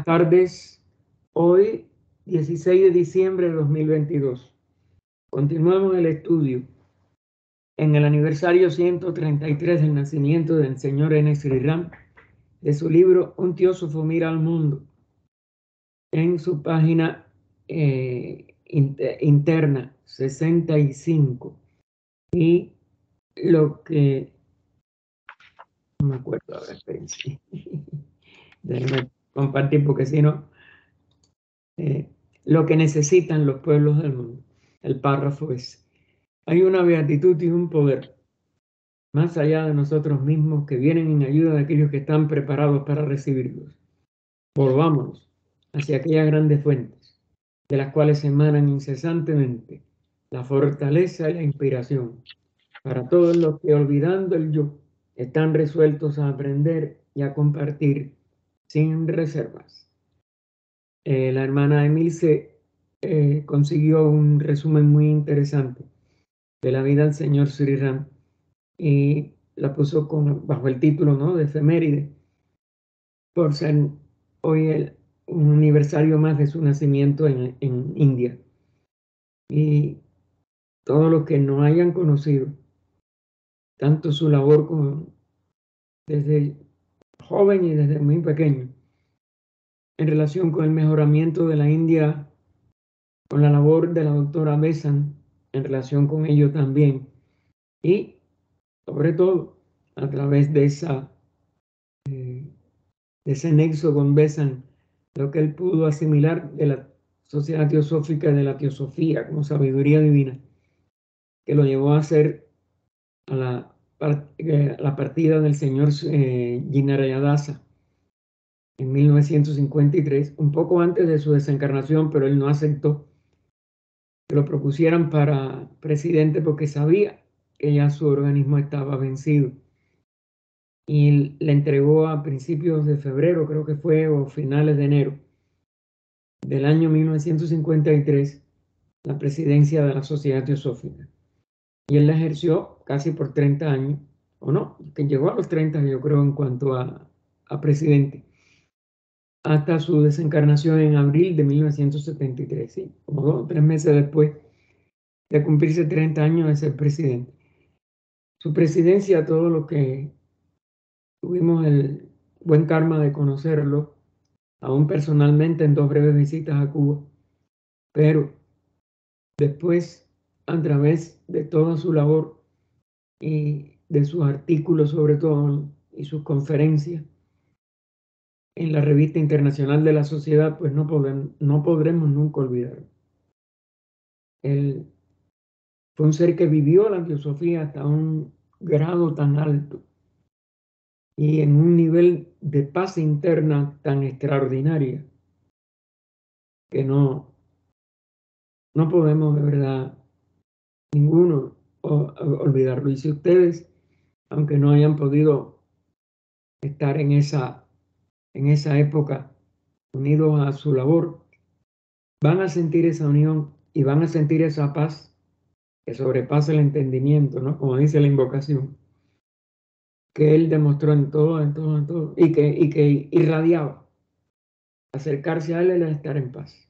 Buenas tardes. Hoy, 16 de diciembre de 2022. Continuamos el estudio en el aniversario 133 del nacimiento del señor N. Sri Ram, de su libro Un teósofo mira al mundo, en su página interna 65. Y lo que... No me acuerdo, a ver, espérense. Déjenme compartir porque si no... lo que necesitan los pueblos del mundo. El párrafo es: hay una beatitud y un poder más allá de nosotros mismos que vienen en ayuda de aquellos que están preparados para recibirlos. Volvámonos hacia aquellas grandes fuentes de las cuales emanan incesantemente la fortaleza y la inspiración para todos los que, olvidando el yo, están resueltos a aprender y a compartir sin reservas. La hermana Emilce consiguió un resumen muy interesante de la vida del señor Sri Ram y la puso bajo el título, ¿no?, de efeméride, por ser hoy un aniversario más de su nacimiento en India. Y todos los que no hayan conocido tanto su labor como desde joven y desde muy pequeño en relación con el mejoramiento de la India, con la labor de la doctora Besan en relación con ello también, y sobre todo a través de ese nexo con Besan, lo que él pudo asimilar de la sociedad teosófica y de la teosofía como sabiduría divina, que lo llevó a hacer a la partida del señor Jinarayadasa en 1953, un poco antes de su desencarnación, pero él no aceptó que lo propusieran para presidente porque sabía que ya su organismo estaba vencido. Y le entregó a principios de febrero, creo que fue, o finales de enero del año 1953, la presidencia de la Sociedad Teosófica. Y él la ejerció casi por 30 años, o no, que llegó a los 30, yo creo, en cuanto a presidente, hasta su desencarnación en abril de 1973, ¿sí? Como 2 o 3 meses después de cumplirse 30 años de ser presidente. Su presidencia, todo lo que tuvimos el buen karma de conocerlo, aún personalmente en 2 breves visitas a Cuba, pero después, a través de toda su labor y de sus artículos sobre todo y sus conferencias en la Revista Internacional de la Sociedad, pues no podremos nunca olvidarlo. Él fue un ser que vivió la teosofía hasta un grado tan alto y en un nivel de paz interna tan extraordinaria que no podemos de verdad ninguno olvidarlo. Y si ustedes, aunque no hayan podido estar en esa época unidos a su labor, van a sentir esa unión y van a sentir esa paz que sobrepasa el entendimiento, ¿no? Como dice la invocación, que él demostró en todo, y que irradiaba. Acercarse a él era estar en paz.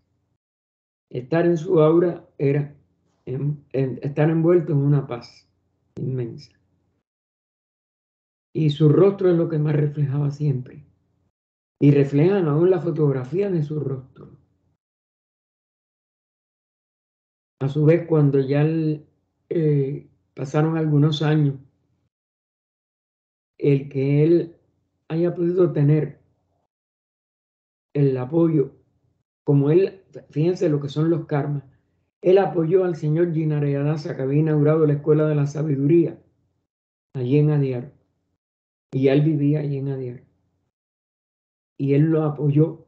Estar en su aura era estar envuelto en una paz inmensa. Y su rostro es lo que más reflejaba siempre. Y reflejan aún la fotografía de su rostro. A su vez, cuando ya pasaron algunos años, el que él haya podido tener el apoyo, como él, fíjense lo que son los karmas, él apoyó al señor Jinarayadasa, que había inaugurado la Escuela de la Sabiduría allí en Adyar, y él vivía allí en Adyar, y él lo apoyó,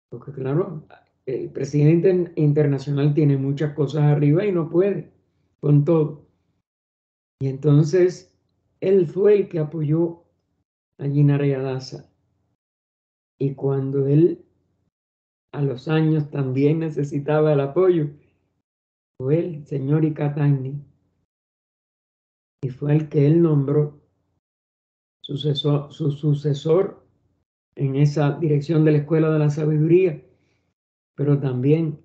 porque claro, el presidente internacional tiene muchas cosas arriba y no puede con todo, y entonces él fue el que apoyó a Jinarayadasa, y cuando él a los años también necesitaba el apoyo, fue el señor Ikatagni, y fue el que él nombró su sucesor en esa dirección de la escuela de la sabiduría, pero también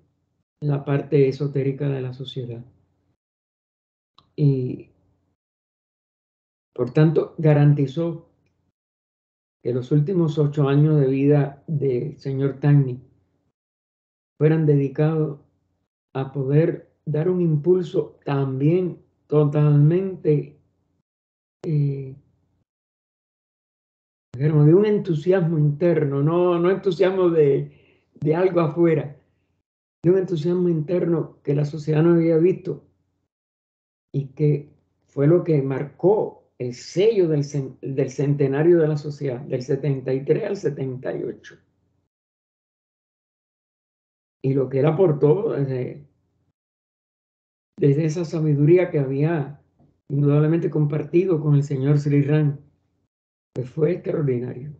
en la parte esotérica de la sociedad. Y por tanto garantizó que los últimos 8 años de vida del señor Tangney fueran dedicados a poder dar un impulso también totalmente, eh, de un entusiasmo interno, no entusiasmo de algo afuera, de un entusiasmo interno que la sociedad no había visto y que fue lo que marcó el sello del centenario de la sociedad, del 73 al 78. Y lo que él aportó desde esa sabiduría que había indudablemente compartido con el señor Sri Ram, pues fue extraordinario.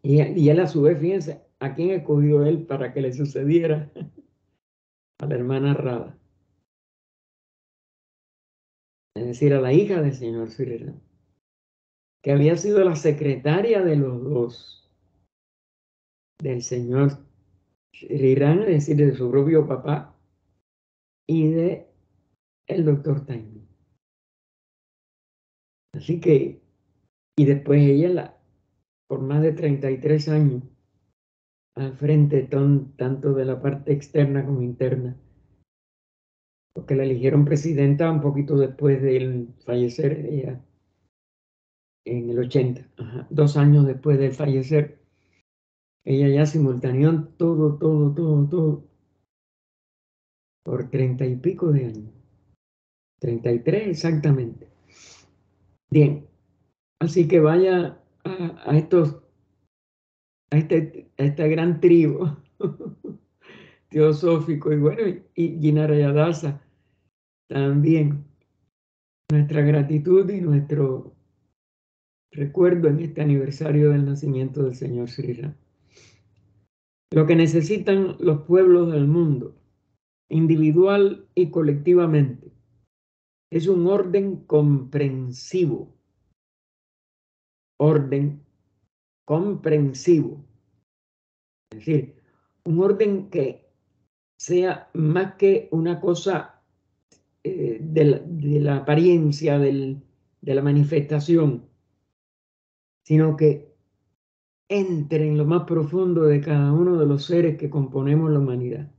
Y él a su vez, fíjense, ¿a quién escogió él para que le sucediera? A la hermana Radha, es decir, a la hija del señor Sri Ram, que había sido la secretaria de los dos, del señor Sri Ram, es decir, de su propio papá y de el doctor Taimi. Así que, y después ella, por más de 33 años, al frente tanto de la parte externa como interna, porque la eligieron presidenta un poquito después de él fallecer, ella, en el 80, 2 años después de fallecer, ella ya simultaneó todo, por 30 y pico de años, 33 exactamente. Bien, así que vaya a esta gran tribu teosófico y bueno, y Ginarayadasa también. Nuestra gratitud y nuestro recuerdo en este aniversario del nacimiento del Señor Sri Ram. Lo que necesitan los pueblos del mundo, individual y colectivamente, es un orden comprensivo. Orden comprensivo. Es decir, un orden que sea más que una cosa de la apariencia, de la manifestación, sino que entre en lo más profundo de cada uno de los seres que componemos la humanidad.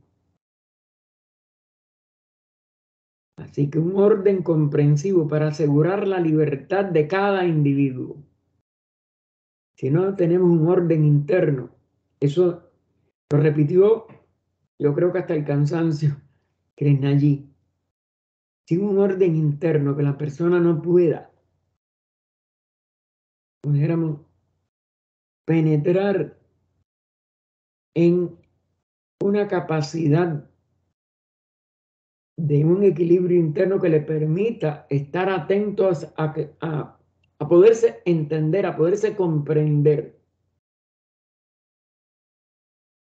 Así que un orden comprensivo para asegurar la libertad de cada individuo. Si no tenemos un orden interno, eso lo repitió, yo creo que hasta el cansancio, Krishnajit. Sin un orden interno que la persona no pueda, pudiéramos penetrar en una capacidad de un equilibrio interno que le permita estar atentos a poderse entender, a poderse comprender,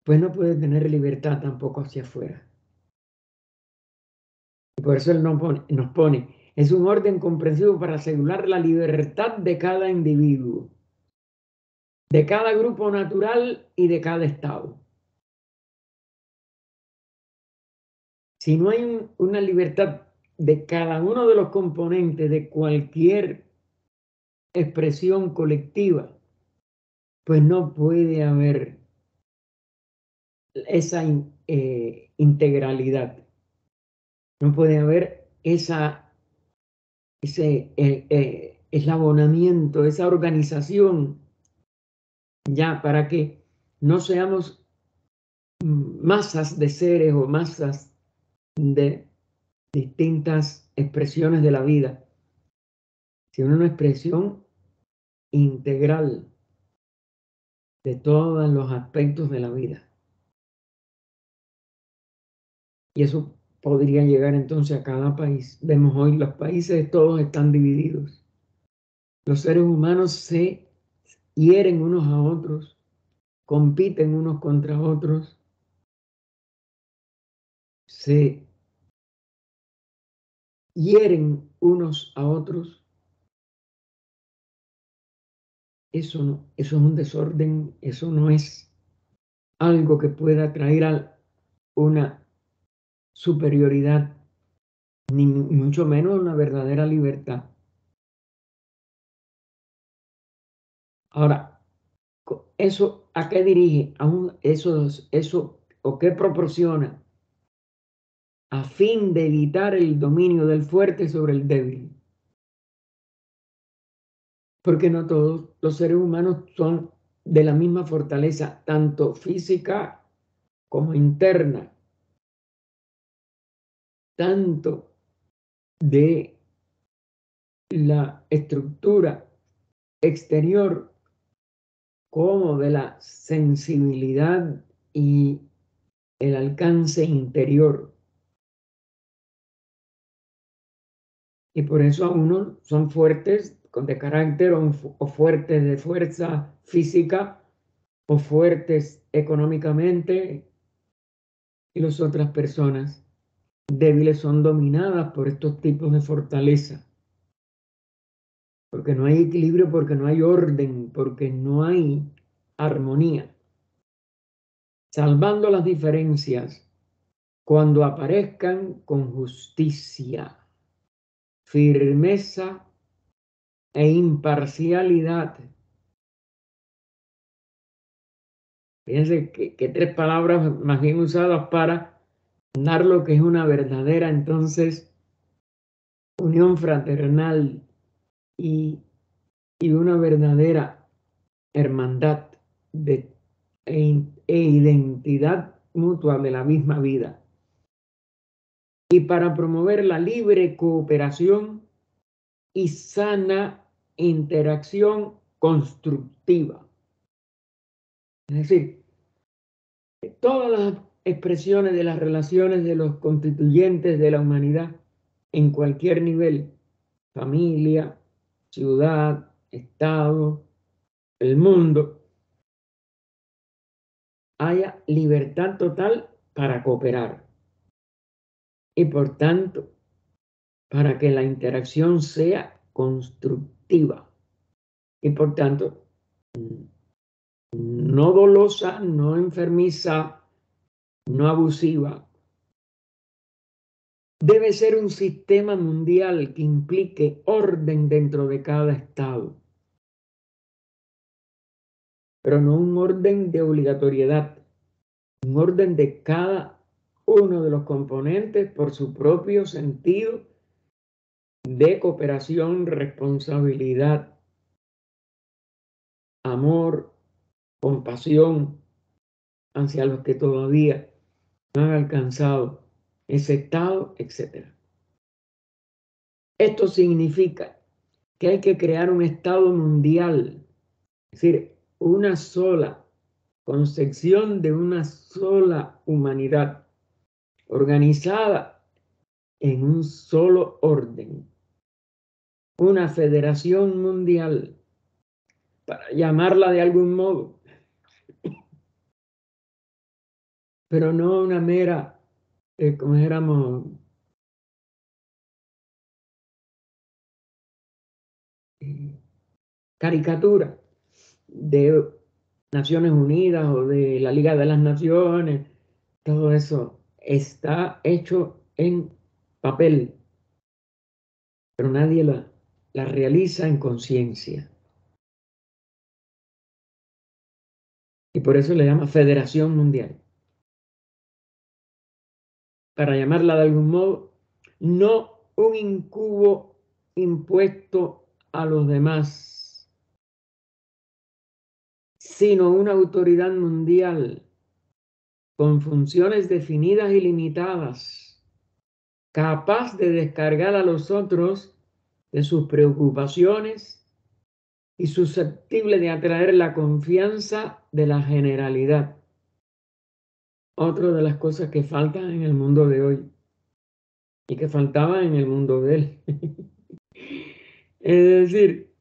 pues no puede tener libertad tampoco hacia afuera. Y por eso él nos pone, es un orden comprensivo para asegurar la libertad de cada individuo, de cada grupo natural y de cada estado. Si no hay una libertad de cada uno de los componentes de cualquier expresión colectiva, pues no puede haber esa integralidad, no puede haber ese eslabonamiento, esa organización, ya para que no seamos masas de seres o masas de distintas expresiones de la vida, sino una expresión integral de todos los aspectos de la vida. Y eso podría llegar entonces a cada país. Vemos hoy los países todos están divididos. Los seres humanos se hieren unos a otros, compiten unos contra otros, se hieren unos a otros eso no, eso es un desorden, eso no es algo que pueda traer a una superioridad, ni mucho menos una verdadera libertad. Ahora, ¿eso a qué dirige? Eso o qué proporciona a fin de evitar el dominio del fuerte sobre el débil. Porque no todos los seres humanos son de la misma fortaleza, tanto física como interna, tanto de la estructura exterior como de la sensibilidad y el alcance interior. Y por eso algunos son fuertes de carácter o fuertes de fuerza física o fuertes económicamente, y las otras personas débiles son dominadas por estos tipos de fortaleza, porque no hay equilibrio, porque no hay orden, porque no hay armonía. Salvando las diferencias cuando aparezcan con justicia, firmeza e imparcialidad. Fíjense que tres palabras más bien usadas para dar lo que es una verdadera, entonces, unión fraternal y, y una verdadera hermandad de, identidad mutua de la misma vida. Y para promover la libre cooperación y sana interacción constructiva. Es decir, todas las expresiones de las relaciones de los constituyentes de la humanidad en cualquier nivel, familia, ciudad, estado, el mundo, haya libertad total para cooperar y por tanto para que la interacción sea constructiva y por tanto no dolosa, no enfermiza, no abusiva. Debe ser un sistema mundial que implique orden dentro de cada estado, pero no un orden de obligatoriedad, un orden de cada uno de los componentes por su propio sentido de cooperación, responsabilidad, amor, compasión hacia los que todavía no han alcanzado ese estado, etc. Esto significa que hay que crear un estado mundial, es decir, una sola concepción de una sola humanidad organizada en un solo orden, una federación mundial, para llamarla de algún modo, pero no una mera, como dijéramos, caricatura de Naciones Unidas o de la Liga de las Naciones. Todo eso está hecho en papel, pero nadie la realiza en conciencia. Y por eso le llama Federación Mundial. Para llamarla de algún modo, no un incubo impuesto a los demás, sino una autoridad mundial con funciones definidas y limitadas, capaz de descargar a los otros de sus preocupaciones y susceptible de atraer la confianza de la generalidad. Otra de las cosas que faltan en el mundo de hoy y que faltaba en el mundo de él. Es decir,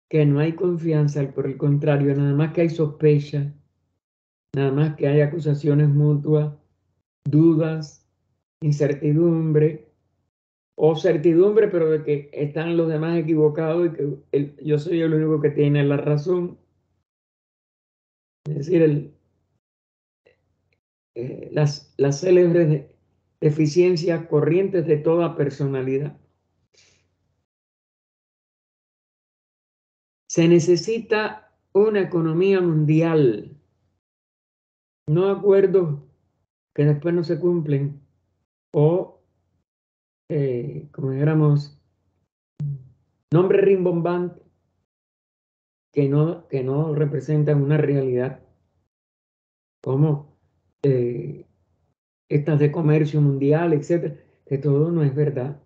que no hay confianza, por el contrario, nada más que hay sospecha, nada más que hay acusaciones mutuas, dudas, incertidumbre, o certidumbre, pero de que están los demás equivocados y que yo soy el único que tiene la razón. Es decir, las célebres deficiencias corrientes de toda personalidad. Se necesita una economía mundial, no acuerdos que después no se cumplen o, como dijéramos, nombres rimbombantes que no representan una realidad, como estas de comercio mundial, etcétera, que todo no es verdad.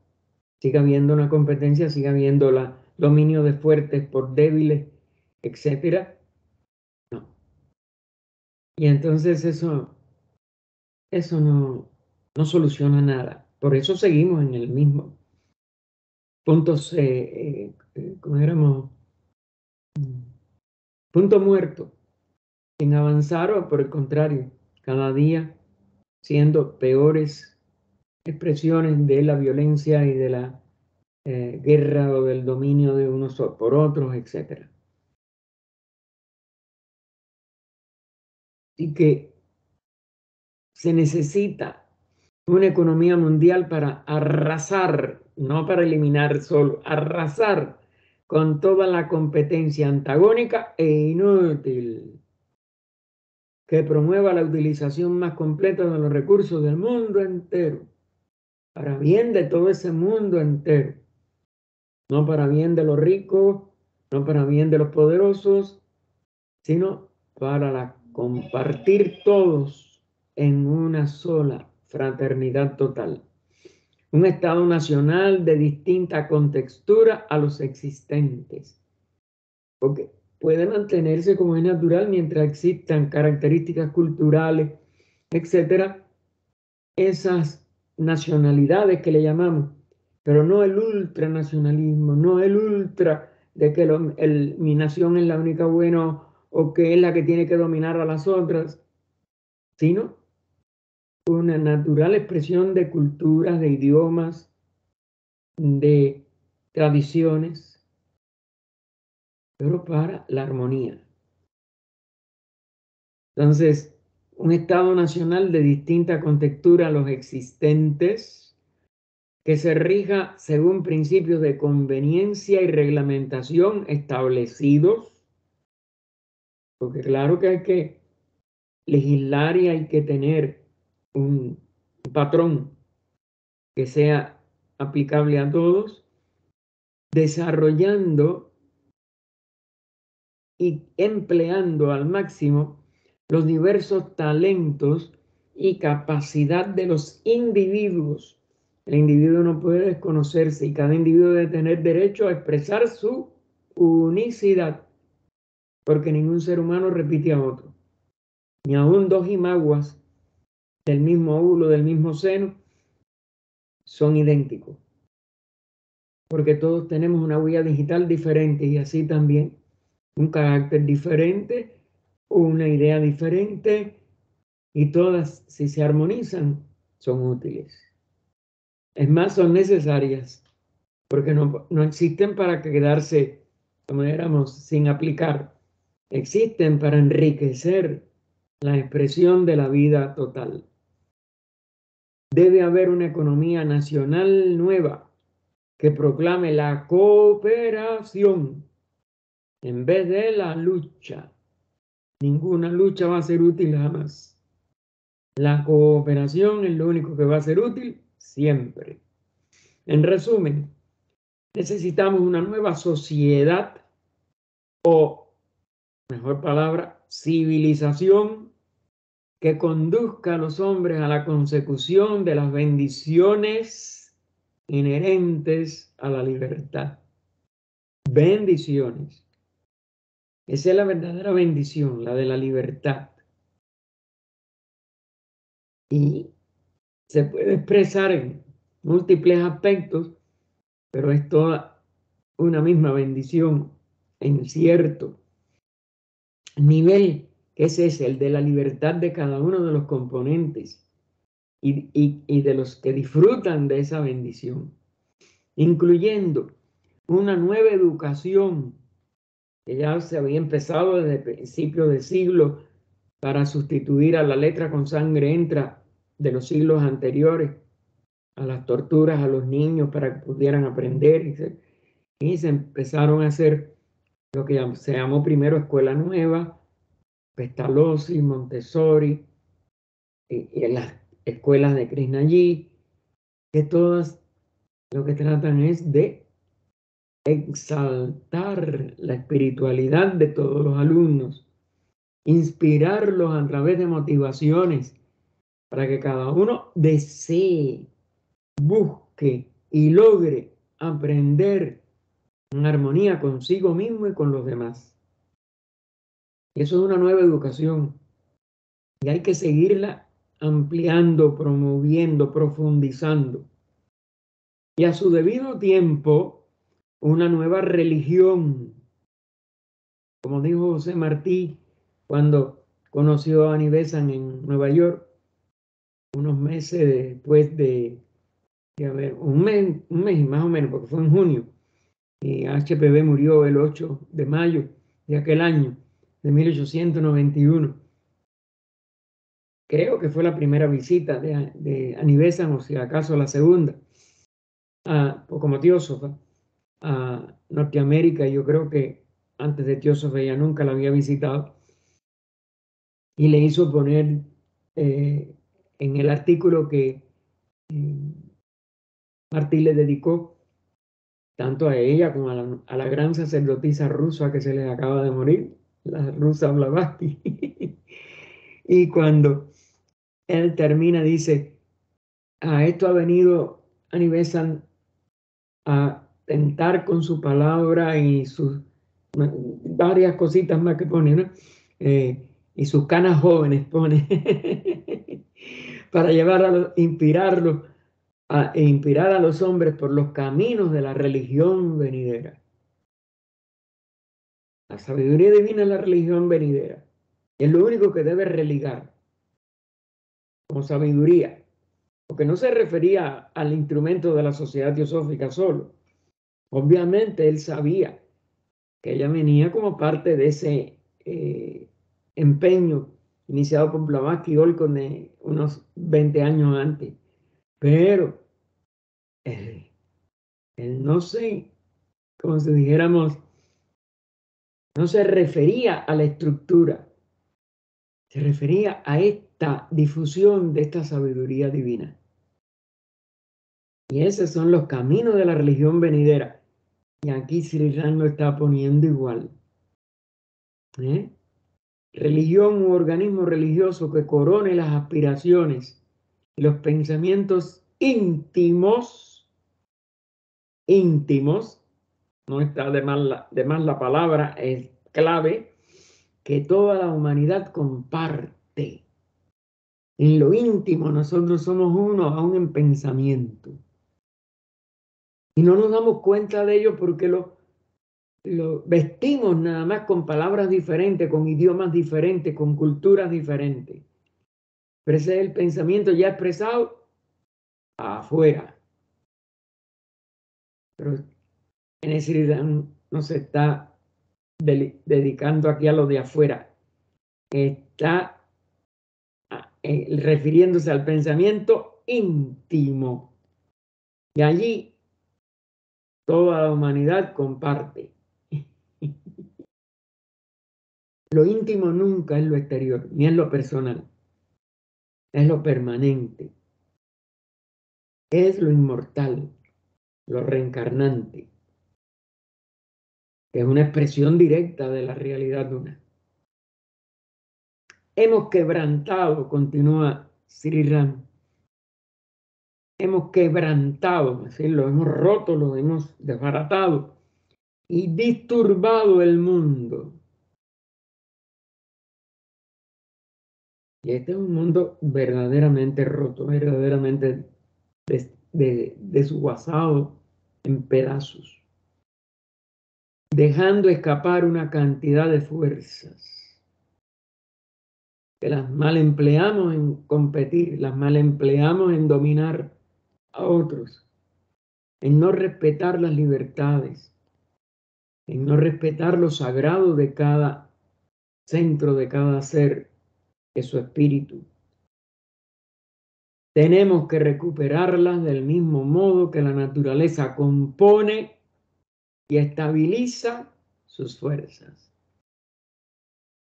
Sigue habiendo una competencia, sigue habiendo el dominio de fuertes por débiles, etcétera. No. Y entonces eso no soluciona nada. Por eso seguimos en el mismo puntos, como éramos, punto muerto, sin avanzar o por el contrario, cada día siendo peores expresiones de la violencia y de la guerra o del dominio de unos por otros, etc. Y que se necesita una economía mundial para arrasar, no para eliminar solo, arrasar con toda la competencia antagónica e inútil que promueva la utilización más completa de los recursos del mundo entero, para bien de todo ese mundo entero, no para bien de los ricos, no para bien de los poderosos, sino para compartir todos en una sola fraternidad total. Un Estado nacional de distinta contextura a los existentes, porque puede mantenerse como es natural mientras existan características culturales, etcétera, esas nacionalidades que le llamamos, pero no el ultranacionalismo, no el ultra de que mi nación es la única buena o que es la que tiene que dominar a las otras, sino una natural expresión de culturas, de idiomas, de tradiciones, pero para la armonía. Entonces, un Estado nacional de distinta contextura a los existentes, que se rija según principios de conveniencia y reglamentación establecidos, porque claro que hay que legislar y hay que tener un patrón que sea aplicable a todos, desarrollando y empleando al máximo los diversos talentos y capacidad de los individuos. El individuo no puede desconocerse y cada individuo debe tener derecho a expresar su unicidad, porque ningún ser humano repite a otro. Ni aun dos imaguas del mismo óvulo, del mismo seno, son idénticos, porque todos tenemos una huella digital diferente y así también un carácter diferente, una idea diferente, y todas, si se armonizan, son útiles. Es más, son necesarias, porque no existen para quedarse, como éramos, sin aplicar. Existen para enriquecer la expresión de la vida total. Debe haber una economía nacional nueva que proclame la cooperación en vez de la lucha. Ninguna lucha va a ser útil jamás. La cooperación es lo único que va a ser útil siempre. En resumen, necesitamos una nueva sociedad o, mejor palabra, civilización que conduzca a los hombres a la consecución de las bendiciones inherentes a la libertad. Bendiciones. Esa es la verdadera bendición, la de la libertad. Y se puede expresar en múltiples aspectos, pero es toda una misma bendición en cierto nivel, que ese es el de la libertad de cada uno de los componentes y de los que disfrutan de esa bendición. incluyendo una nueva educación que ya se había empezado desde principios del siglo para sustituir a la letra con sangre entra de los siglos anteriores, a las torturas a los niños para que pudieran aprender. Y se empezaron a hacer lo que se llamó primero Escuela Nueva, Pestalozzi, Montessori, y en las escuelas de Krishnayí, que todas lo que tratan es de exaltar la espiritualidad de todos los alumnos, inspirarlos a través de motivaciones para que cada uno desee, busque y logre aprender en armonía consigo mismo y con los demás. Y eso es una nueva educación y hay que seguirla ampliando, promoviendo, profundizando. Y a su debido tiempo, una nueva religión, como dijo José Martí cuando conoció a Annie Besant en Nueva York, unos meses después a ver, un mes más o menos, porque fue en junio, y HPV murió el 8 de mayo de aquel año, de 1891. Creo que fue la primera visita de Annie Besant, o si acaso la segunda, como teósofa, a Norteamérica. Yo creo que antes de teósofa ella nunca la había visitado, y le hizo poner en el artículo que Martí le dedicó tanto a ella como a la gran sacerdotisa rusa que se les acaba de morir, la rusa Blavatsky. Y cuando él termina, dice: a esto ha venido Annie Besant a tentar con su palabra y sus varias cositas más que pone, ¿no? Y sus canas jóvenes pone, para inspirarlos e inspirar a los hombres por los caminos de la religión venidera. La sabiduría divina es la religión venidera. Es lo único que debe religar como sabiduría, porque no se refería al instrumento de la sociedad teosófica solo. Obviamente él sabía que ella venía como parte de ese empeño iniciado por Blavatsky y Olcott unos 20 años antes. Pero él no sé, como si dijéramos, no se refería a la estructura, se refería a esta difusión de esta sabiduría divina. Y esos son los caminos de la religión venidera. Y aquí Sri Ram lo está poniendo igual. Religión u organismo religioso que corone las aspiraciones y los pensamientos íntimos, no está de más la palabra, es clave, que toda la humanidad comparte. En lo íntimo nosotros somos uno, aún en pensamiento. Y no nos damos cuenta de ello porque lo vestimos nada más con palabras diferentes, con idiomas diferentes, con culturas diferentes. Pero ese es el pensamiento ya expresado afuera. Pero en ese no se está dedicando aquí a lo de afuera. Está refiriéndose al pensamiento íntimo. Y allí toda la humanidad comparte. Lo íntimo nunca es lo exterior, ni es lo personal. Es lo permanente. Es lo inmortal, lo reencarnante, que es una expresión directa de la realidad una. Hemos quebrantado, continúa Sri Ram, hemos quebrantado, es decir, lo hemos roto, lo hemos desbaratado y disturbado el mundo. Y este es un mundo verdaderamente roto, verdaderamente desguazado en pedazos, dejando escapar una cantidad de fuerzas que las mal empleamos en competir, las mal empleamos en dominar a otros, en no respetar las libertades, en no respetar lo sagrado de cada centro, de cada ser, de su espíritu. Tenemos que recuperarlas del mismo modo que la naturaleza compone y estabiliza sus fuerzas.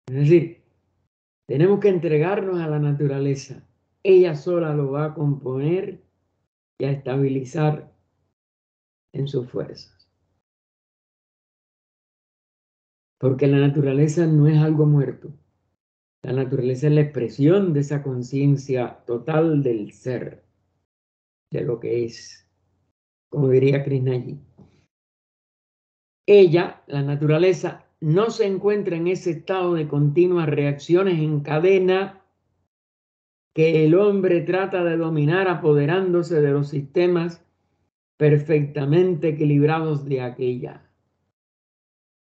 Es decir, tenemos que entregarnos a la naturaleza. Ella sola lo va a componer y a estabilizar en sus fuerzas. Porque la naturaleza no es algo muerto. La naturaleza es la expresión de esa conciencia total del ser, de lo que es, como diría Krishnajit. Ella, la naturaleza, no se encuentra en ese estado de continuas reacciones en cadena que el hombre trata de dominar apoderándose de los sistemas perfectamente equilibrados de aquella.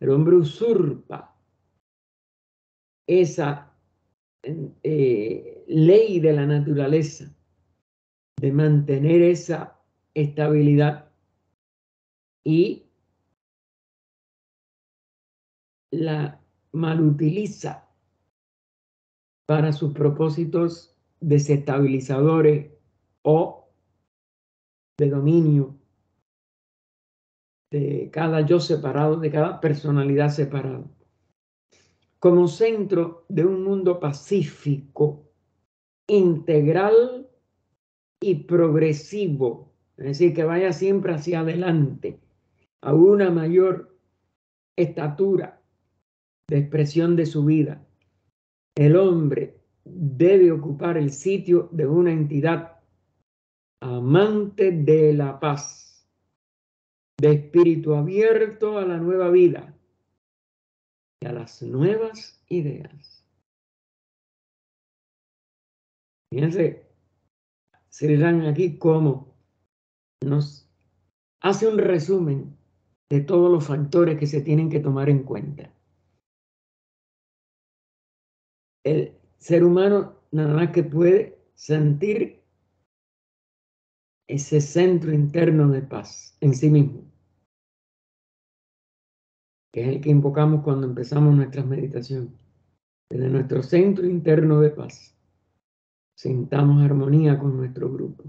El hombre usurpa esa ley de la naturaleza de mantener esa estabilidad y la malutiliza para sus propósitos desestabilizadores o de dominio de cada yo separado, de cada personalidad separada. Como centro de un mundo pacífico, integral y progresivo, es decir, que vaya siempre hacia adelante, a una mayor estatura de expresión de su vida. El hombre debe ocupar el sitio de una entidad amante de la paz, de espíritu abierto a la nueva vida y a las nuevas ideas. Fíjense, Sri Ram aquí cómo nos hace un resumen de todos los factores que se tienen que tomar en cuenta. El ser humano nada más que puede sentir ese centro interno de paz en sí mismo, que es el que invocamos cuando empezamos nuestras meditaciones. Desde nuestro centro interno de paz, sintamos armonía con nuestro grupo.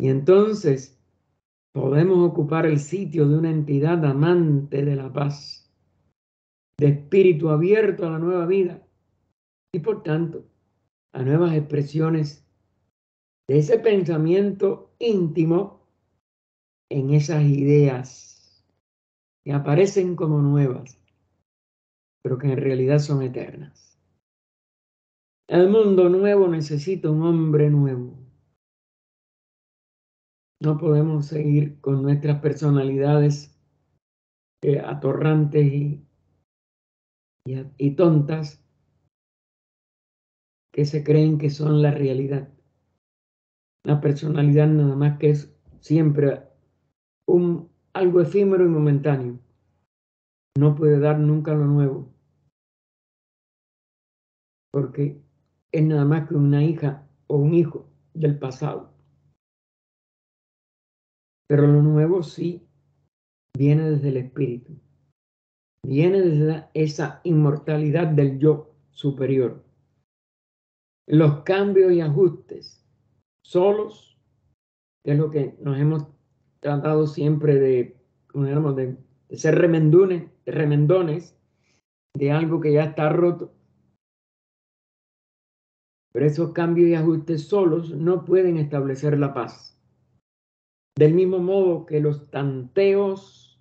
Y entonces podemos ocupar el sitio de una entidad amante de la paz, de espíritu abierto a la nueva vida y por tanto a nuevas expresiones de ese pensamiento íntimo en esas ideas que aparecen como nuevas, pero que en realidad son eternas. El mundo nuevo necesita un hombre nuevo. No podemos seguir con nuestras personalidades atorrantes y tontas que se creen que son la realidad. La personalidad nada más que es siempre algo efímero y momentáneo. No puede dar nunca lo nuevo, porque es nada más que una hija o un hijo del pasado. Pero lo nuevo sí viene desde el espíritu, viene desde esa inmortalidad del yo superior. Los cambios y ajustes solos, que es lo que nos hemos tratado siempre de ser remendones de algo que ya está roto. Pero esos cambios y ajustes solos no pueden establecer la paz. Del mismo modo que los tanteos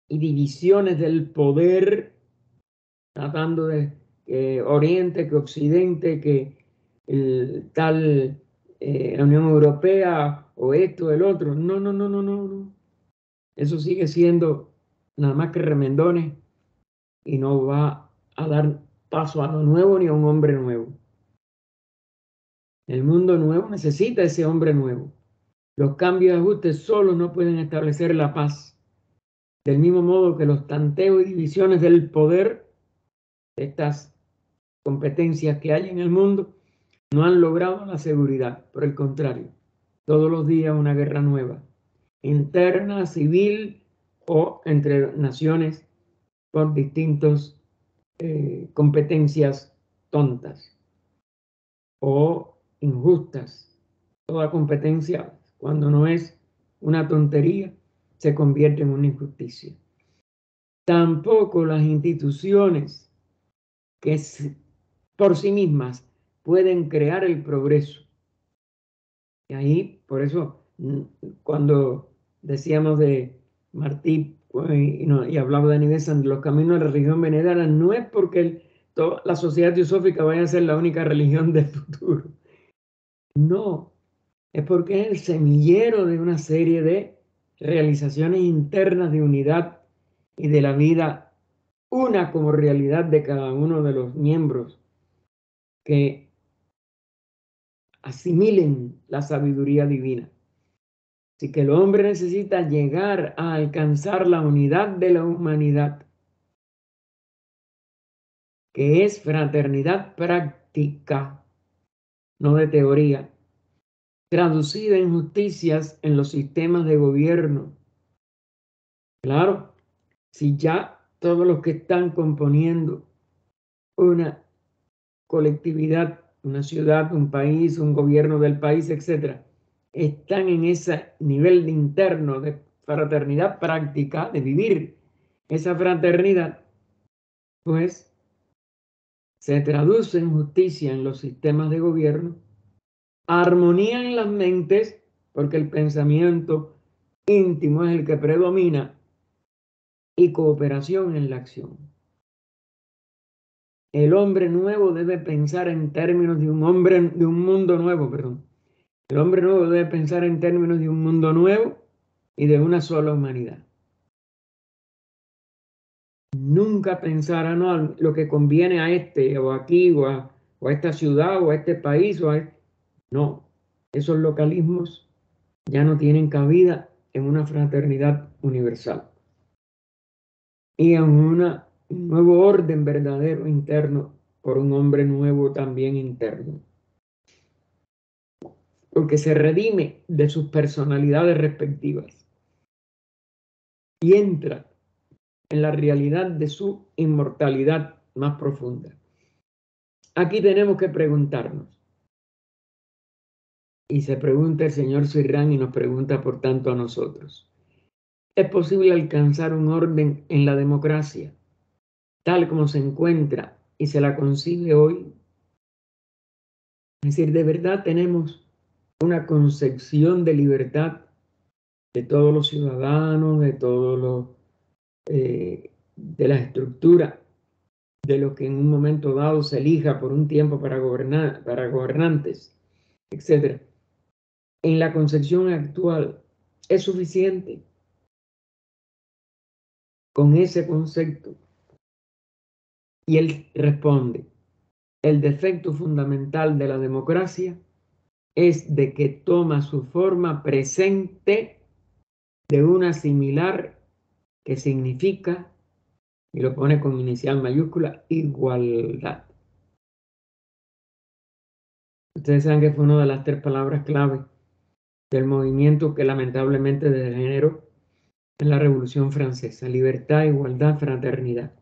y divisiones del poder, tratando de Oriente, que Occidente, que la Unión Europea o esto, o el otro. No, no, no, no, no, no. Eso sigue siendo nada más que remendones y no va a dar paso a lo nuevo ni a un hombre nuevo. El mundo nuevo necesita ese hombre nuevo. Los cambios y ajustes solos no pueden establecer la paz. Del mismo modo que los tanteos y divisiones del poder, estas competencias que hay en el mundo, no han logrado la seguridad. Por el contrario, todos los días una guerra nueva. interna, civil o entre naciones por distintas competencias tontas o injustas. Toda competencia, cuando no es una tontería, se convierte en una injusticia. Tampoco las instituciones que por sí mismas pueden crear el progreso. Y ahí, por eso, cuando decíamos de Martí y hablaba de Nivesan, los caminos de la religión venidera, no es porque la sociedad teosófica vaya a ser la única religión del futuro. No, es porque es el semillero de una serie de realizaciones internas de unidad y de la vida, una como realidad de cada uno de los miembros que asimilen la sabiduría divina. Así que el hombre necesita llegar a alcanzar la unidad de la humanidad, que es fraternidad práctica, no de teoría, traducida en justicias en los sistemas de gobierno. Claro, si ya todos los que están componiendo una colectividad, una ciudad, un país, un gobierno del país, etcétera, están en ese nivel interno de fraternidad práctica, de vivir esa fraternidad, pues se traduce en justicia en los sistemas de gobierno, armonía en las mentes, porque el pensamiento íntimo es el que predomina, y cooperación en la acción. El hombre nuevo debe pensar en términos de un mundo nuevo, perdón. El hombre nuevo debe pensar en términos de un mundo nuevo y de una sola humanidad. Nunca pensar, no, lo que conviene a este o aquí o a esta ciudad o a este país no, esos localismos ya no tienen cabida en una fraternidad universal y en un nuevo orden verdadero interno por un hombre nuevo también interno, porque se redime de sus personalidades respectivas y entra en la realidad de su inmortalidad más profunda. Aquí tenemos que preguntarnos, y se pregunta el señor Sirrán y nos pregunta por tanto a nosotros, ¿es posible alcanzar un orden en la democracia tal como se encuentra y se la concibe hoy? Es decir, ¿de verdad tenemos una concepción de libertad de todos los ciudadanos, de todos los, de la estructura, de lo que en un momento dado se elija por un tiempo para gobernar, para gobernantes, etcétera? En la concepción actual, ¿es suficiente con ese concepto? Y él responde, el defecto fundamental de la democracia es de que toma su forma presente de una similar que significa, y lo pone con inicial mayúscula, igualdad. Ustedes saben que fue una de las 3 palabras clave del movimiento que lamentablemente degeneró en la Revolución Francesa: libertad, igualdad, fraternidad.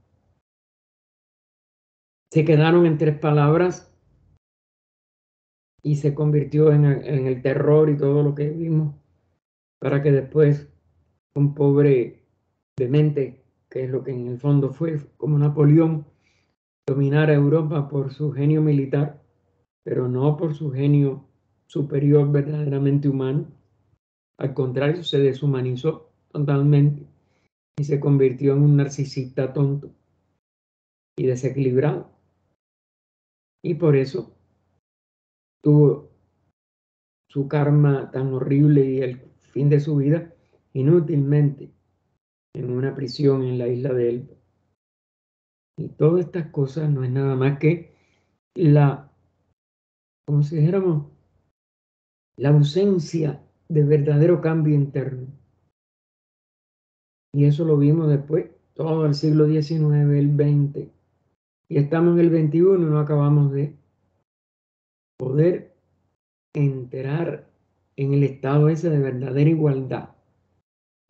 Se quedaron en 3 palabras y se convirtió en el terror y todo lo que vimos, para que después un pobre demente, que es lo que en el fondo fue, como Napoleón, dominara Europa por su genio militar, pero no por su genio superior verdaderamente humano. Al contrario, se deshumanizó totalmente y se convirtió en un narcisista tonto y desequilibrado. Y por eso tuvo su karma tan horrible y el fin de su vida inútilmente en una prisión en la isla de Elba. Y todas estas cosas no es nada más que como si dijéramos, la ausencia de verdadero cambio interno. Y eso lo vimos después, todo el siglo XIX, el XX, y estamos en el XXI y no acabamos de poder enterar en el estado ese de verdadera igualdad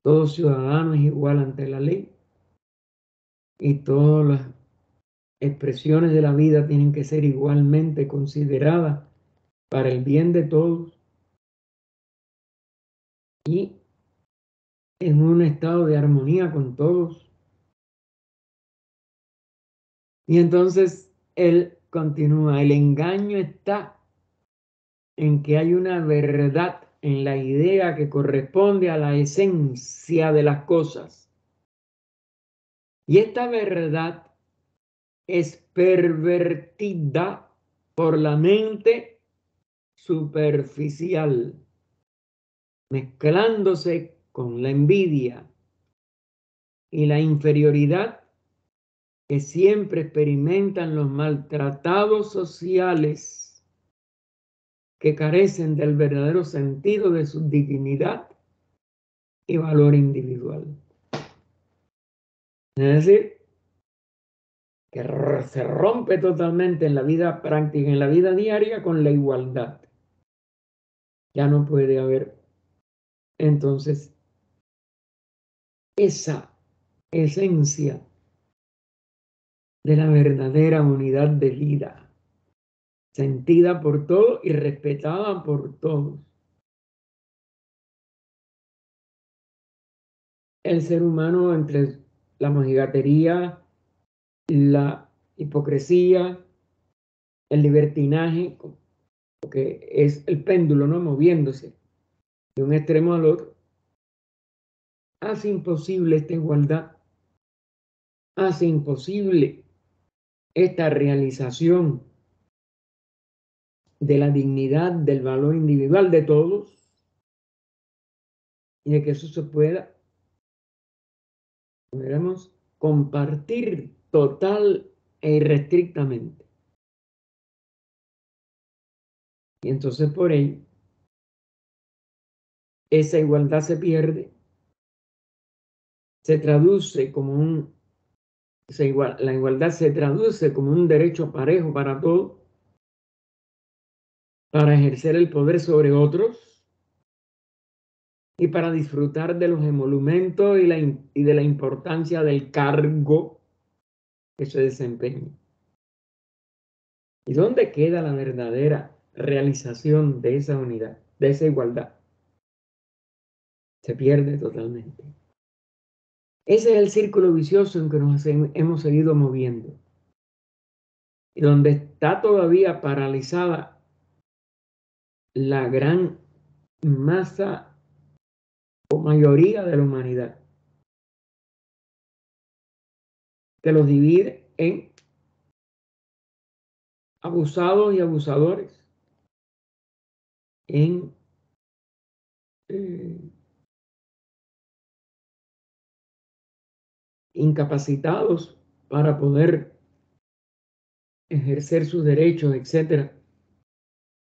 todo ciudadano es igual ante la ley y todas las expresiones de la vida tienen que ser igualmente consideradas para el bien de todos y en un estado de armonía con todos. Y entonces él continúa, el engaño está en que hay una verdad en la idea que corresponde a la esencia de las cosas. Y esta verdad es pervertida por la mente superficial, mezclándose con la envidia y la inferioridad que siempre experimentan los maltratados sociales que carecen del verdadero sentido de su dignidad y valor individual. Es decir, que se rompe totalmente en la vida práctica, en la vida diaria, con la igualdad. Ya no puede haber entonces esa esencia de la verdadera unidad de vida, sentida por todos y respetada por todos. El ser humano, entre la mojigatería, la hipocresía, el libertinaje, porque es el péndulo, ¿no?, moviéndose de un extremo al otro, hace imposible esta igualdad, hace imposible esta realización de la dignidad, del valor individual de todos y de que eso se pueda, pudiéramos compartir total e irrestrictamente. Y entonces por ello, esa igualdad se pierde, se traduce como la igualdad se traduce como un derecho parejo para todos, para ejercer el poder sobre otros y para disfrutar de los emolumentos y de la importancia del cargo que se desempeña. ¿Y dónde queda la verdadera realización de esa unidad, de esa igualdad? Se pierde totalmente. Ese es el círculo vicioso en que nos hemos seguido moviendo y donde está todavía paralizada la gran masa o mayoría de la humanidad, que los divide en abusados y abusadores, en eh, incapacitados para poder ejercer sus derechos, etcétera,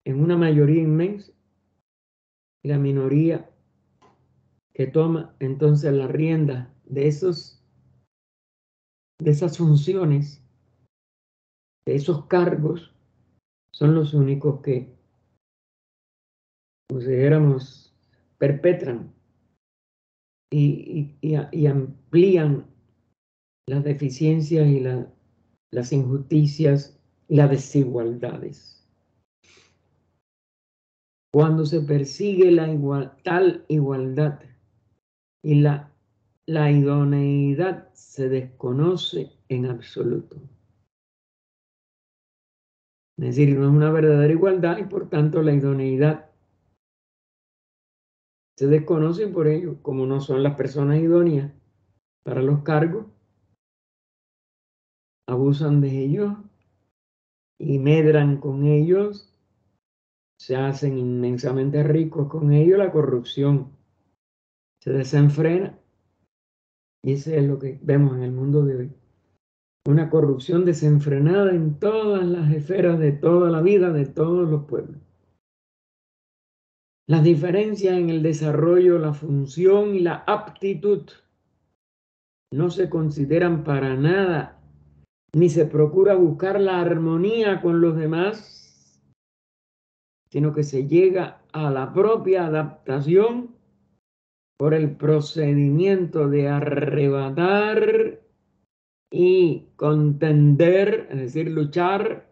en una mayoría inmensa, y la minoría que toma entonces la rienda de esas funciones, de esos cargos, son los únicos que, consideramos, perpetran y amplían las deficiencias y las injusticias y las desigualdades. Cuando se persigue tal igualdad y la idoneidad se desconoce en absoluto. Es decir, no es una verdadera igualdad y por tanto la idoneidad se desconoce por ello, como no son las personas idóneas para los cargos, abusan de ellos y medran con ellos, se hacen inmensamente ricos con ellos, la corrupción se desenfrena y eso es lo que vemos en el mundo de hoy. Una corrupción desenfrenada en todas las esferas de toda la vida de todos los pueblos. Las diferencias en el desarrollo, la función y la aptitud no se consideran para nada, ni se procura buscar la armonía con los demás, sino que se llega a la propia adaptación por el procedimiento de arrebatar y contender, es decir, luchar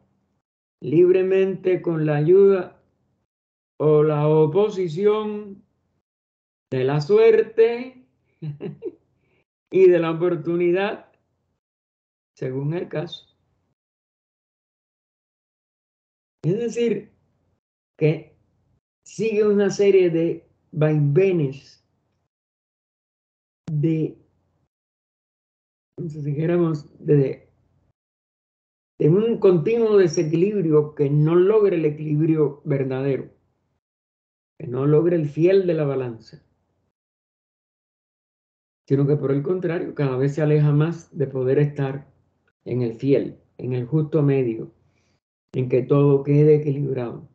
libremente con la ayuda o la oposición de la suerte y de la oportunidad, según el caso. Es decir, que sigue una serie de vaivenes, de, si dijéramos, de un continuo desequilibrio que no logra el equilibrio verdadero, que no logra el fiel de la balanza, sino que por el contrario, cada vez se aleja más de poder estar en el fiel, en el justo medio, en que todo quede equilibrado.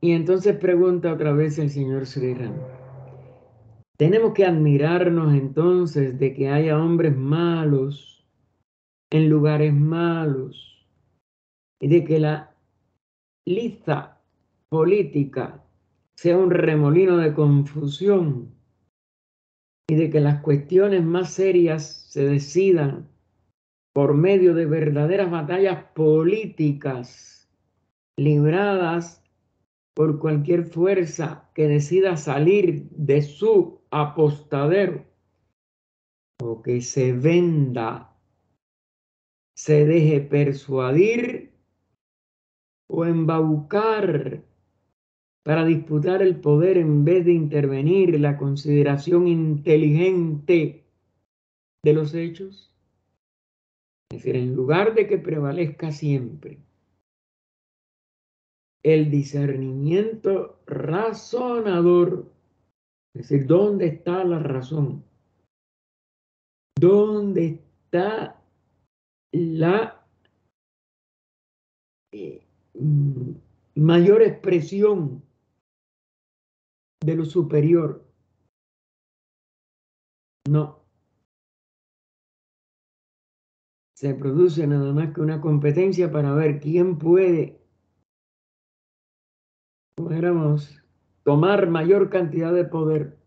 Y entonces pregunta otra vez el señor Sri Ram. Tenemos que admirarnos entonces de que haya hombres malos en lugares malos y de que la lista política sea un remolino de confusión y de que las cuestiones más serias se decidan por medio de verdaderas batallas políticas libradas por cualquier fuerza que decida salir de su apostadero o que se venda, se deje persuadir o embaucar para disputar el poder en vez de intervenir la consideración inteligente de los hechos. Es decir, en lugar de que prevalezca siempre el discernimiento razonador, es decir, ¿dónde está la razón? ¿Dónde está la mm, mayor expresión de lo superior? No, se produce nada más que una competencia para ver quién puede, como éramos, tomar mayor cantidad de poder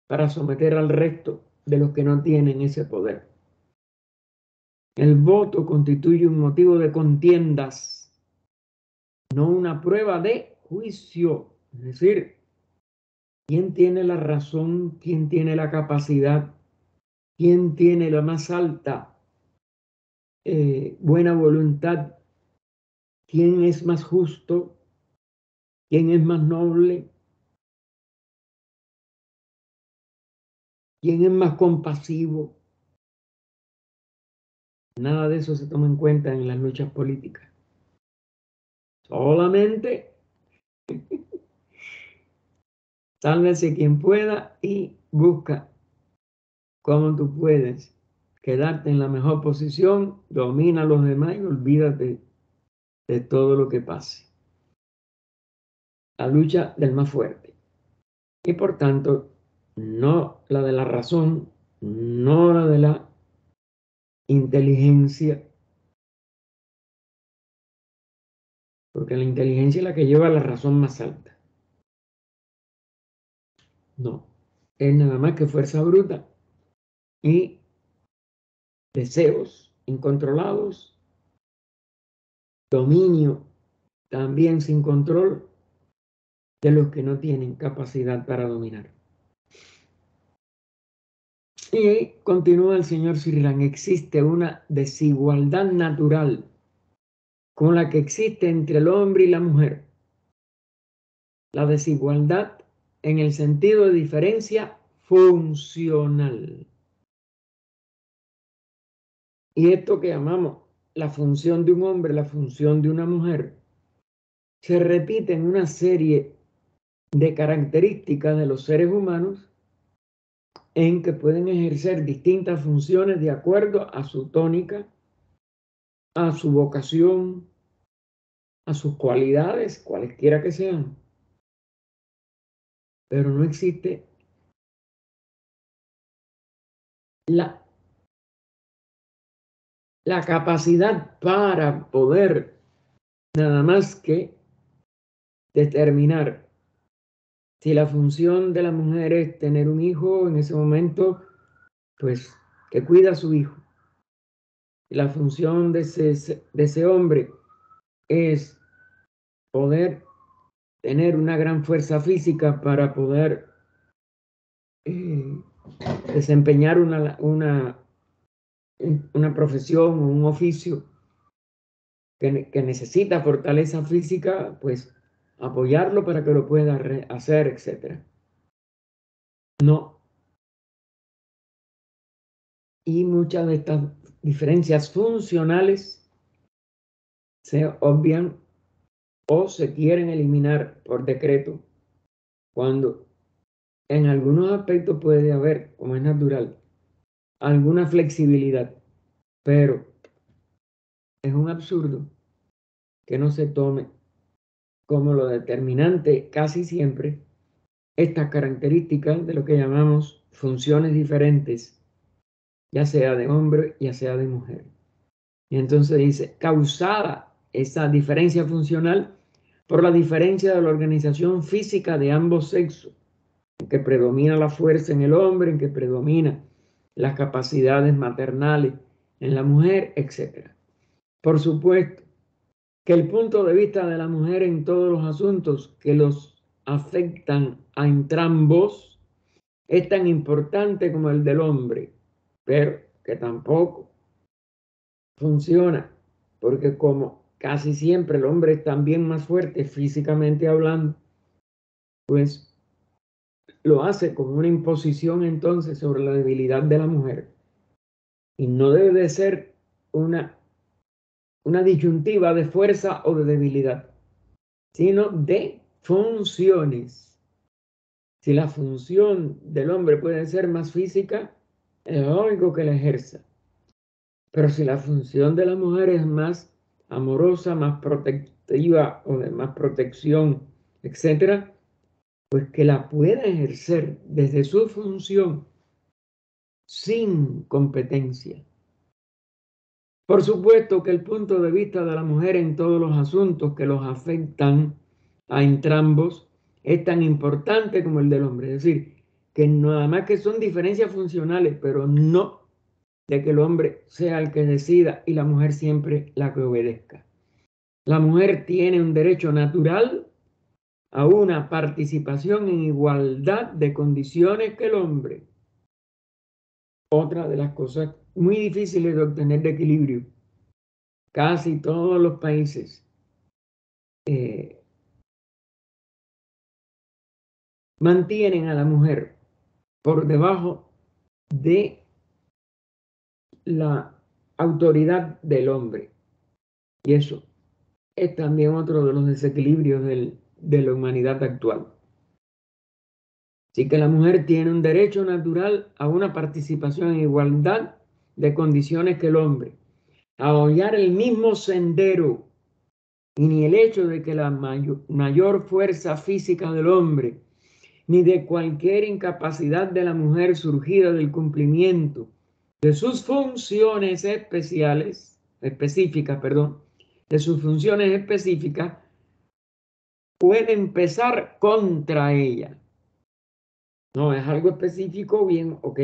para someter al resto de los que no tienen ese poder. El voto constituye un motivo de contiendas, no una prueba de juicio. Es decir, ¿quién tiene la razón? ¿Quién tiene la capacidad? ¿Quién tiene la más alta buena voluntad? ¿Quién es más justo? ¿Quién es más noble? ¿Quién es más compasivo? Nada de eso se toma en cuenta en las luchas políticas. Solamente sálvese quien pueda y busca cómo tú puedes quedarte en la mejor posición, domina a los demás y olvídate de todo lo que pase. La lucha del más fuerte. Y por tanto, no la de la razón, no la de la inteligencia, porque la inteligencia es la que lleva a la razón más alta. No, es nada más que fuerza bruta y deseos incontrolados, dominio también sin control de los que no tienen capacidad para dominar. Y ahí continúa el señor Sri Ram, existe una desigualdad natural como la que existe entre el hombre y la mujer. La desigualdad en el sentido de diferencia funcional. Y esto que llamamos la función de un hombre, la función de una mujer, se repite en una serie de características de los seres humanos en que pueden ejercer distintas funciones de acuerdo a su tónica, a su vocación, a sus cualidades, cualesquiera que sean. Pero no existe la, la capacidad para poder nada más que determinar si la función de la mujer es tener un hijo en ese momento, pues que cuida a su hijo. La función de ese hombre es poder tener una gran fuerza física para poder desempeñar una profesión o un oficio que necesita fortaleza física, pues apoyarlo para que lo pueda hacer, etc. No. Y muchas de estas diferencias funcionales se obvian o se quieren eliminar por decreto cuando en algunos aspectos puede haber, como es natural, alguna flexibilidad, pero es un absurdo que no se tome como lo determinante casi siempre estas características de lo que llamamos funciones diferentes, ya sea de hombre, ya sea de mujer. Y entonces dice, causada esa diferencia funcional por la diferencia de la organización física de ambos sexos, en que predomina la fuerza en el hombre, en que predomina las capacidades maternales en la mujer, etc. Por supuesto que el punto de vista de la mujer en todos los asuntos que los afectan a entrambos es tan importante como el del hombre, pero que tampoco funciona, porque como casi siempre el hombre es también más fuerte físicamente hablando, pues lo hace como una imposición entonces sobre la debilidad de la mujer. Y no debe de ser una disyuntiva de fuerza o de debilidad, sino de funciones. Si la función del hombre puede ser más física, es lógico que la ejerza. Pero si la función de la mujer es más amorosa, más protectiva o de más protección, etcétera, pues que la pueda ejercer desde su función sin competencia. Por supuesto que el punto de vista de la mujer en todos los asuntos que los afectan a entrambos es tan importante como el del hombre. Es decir, que nada más que son diferencias funcionales, pero no de que el hombre sea el que decida y la mujer siempre la que obedezca. La mujer tiene un derecho natural a una participación en igualdad de condiciones que el hombre. Otra de las cosas muy difíciles de obtener de equilibrio. Casi todos los países mantienen a la mujer por debajo de la autoridad del hombre. Y eso es también otro de los desequilibrios de la humanidad actual. Así que la mujer tiene un derecho natural a una participación en igualdad de condiciones que el hombre, a hollar el mismo sendero, y ni el hecho de que la mayor fuerza física del hombre, ni de cualquier incapacidad de la mujer surgida del cumplimiento de sus funciones específicas, de sus funciones específicas, puede empezar contra ella. No, es algo específico, bien, ok,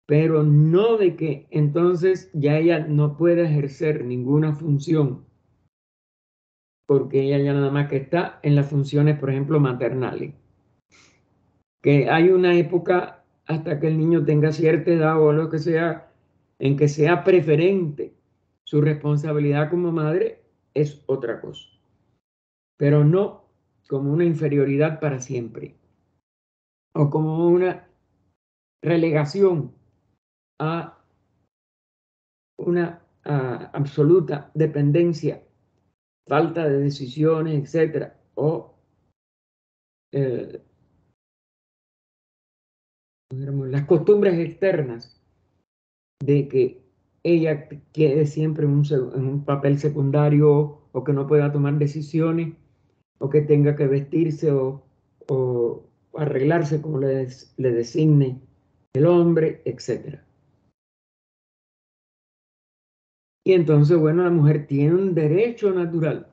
pero no de que entonces ya ella no puede ejercer ninguna función, porque ella ya nada más que está en las funciones, por ejemplo, maternales. Que hay una época hasta que el niño tenga cierta edad o lo que sea, en que sea preferente su responsabilidad como madre, es otra cosa, pero no como una inferioridad para siempre o como una relegación a una absoluta dependencia, falta de decisiones, etcétera, o las costumbres externas de que ella quede siempre en un papel secundario o que no pueda tomar decisiones o que tenga que vestirse o arreglarse como le designe el hombre, etcétera. Y entonces, bueno, la mujer tiene un derecho natural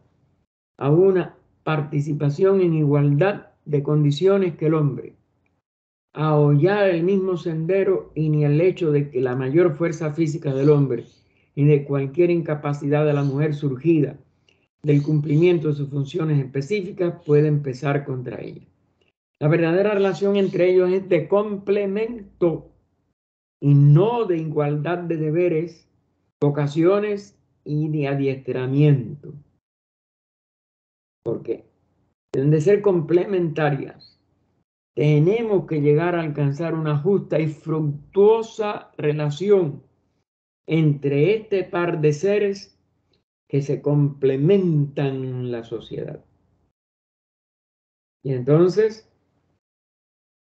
a una participación en igualdad de condiciones que el hombre, a hollar el mismo sendero y ni el hecho de que la mayor fuerza física del hombre y de cualquier incapacidad de la mujer surgida del cumplimiento de sus funciones específicas puede empezar contra ella. La verdadera relación entre ellos es de complemento y no de igualdad de deberes, vocaciones y de adiestramiento. ¿Por qué? Deben de ser complementarias. Tenemos que llegar a alcanzar una justa y fructuosa relación entre este par de seres que se complementan en la sociedad. Y entonces,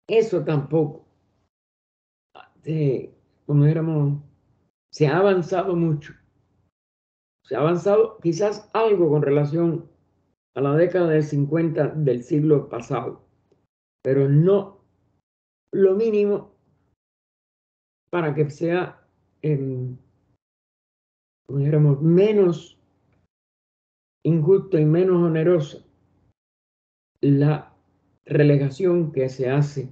eso tampoco, como dijéramos, se ha avanzado mucho. Se ha avanzado quizás algo con relación a la década del 50 del siglo pasado, pero no lo mínimo para que sea, como dijéramos, menos injusto y menos onerosa la relegación que se hace,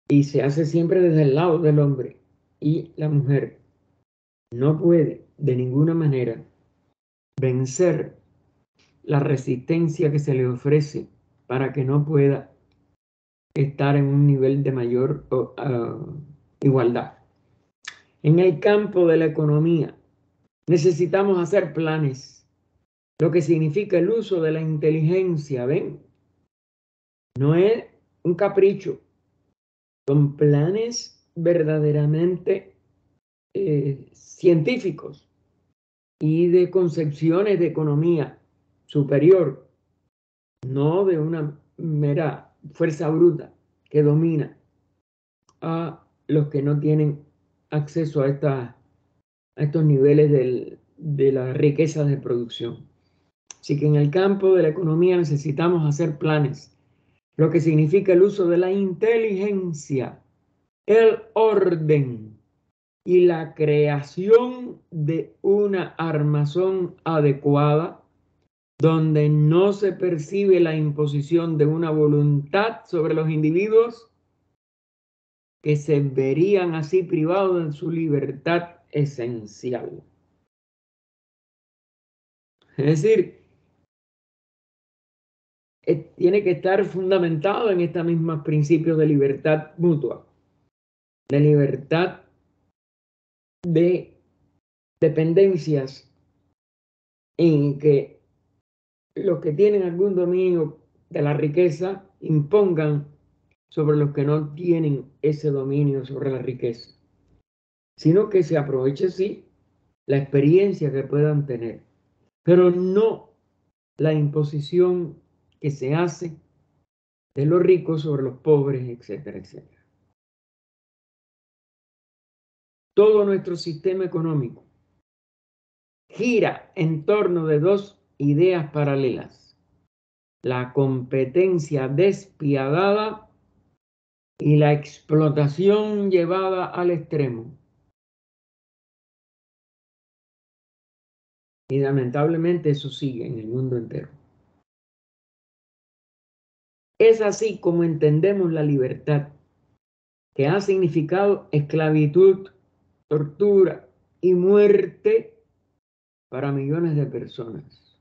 y se hace siempre desde el lado del hombre, y la mujer no puede de ninguna manera vencer la resistencia que se le ofrece para que no pueda estar en un nivel de mayor igualdad. En el campo de la economía necesitamos hacer planes, lo que significa el uso de la inteligencia, ¿ven? No es un capricho, son planes verdaderamente científicos y de concepciones de economía superior, no de una mera fuerza bruta que domina a los que no tienen acceso a estos niveles de la riqueza de producción. Así que en el campo de la economía necesitamos hacer planes, lo que significa el uso de la inteligencia, el orden y la creación de una armazón adecuada donde no se percibe la imposición de una voluntad sobre los individuos que se verían así privados de su libertad esencial. Es decir, tiene que estar fundamentado en estos mismos principios de libertad mutua, de libertad de dependencias, en que los que tienen algún dominio de la riqueza impongan sobre los que no tienen ese dominio sobre la riqueza, sino que se aproveche, sí, la experiencia que puedan tener, pero no la imposición que se hace de los ricos sobre los pobres, etcétera, etcétera. Todo nuestro sistema económico gira en torno de dos ideas paralelas: la competencia despiadada y la explotación llevada al extremo. Y lamentablemente eso sigue en el mundo entero. Es así como entendemos la libertad, que ha significado esclavitud, tortura y muerte para millones de personas,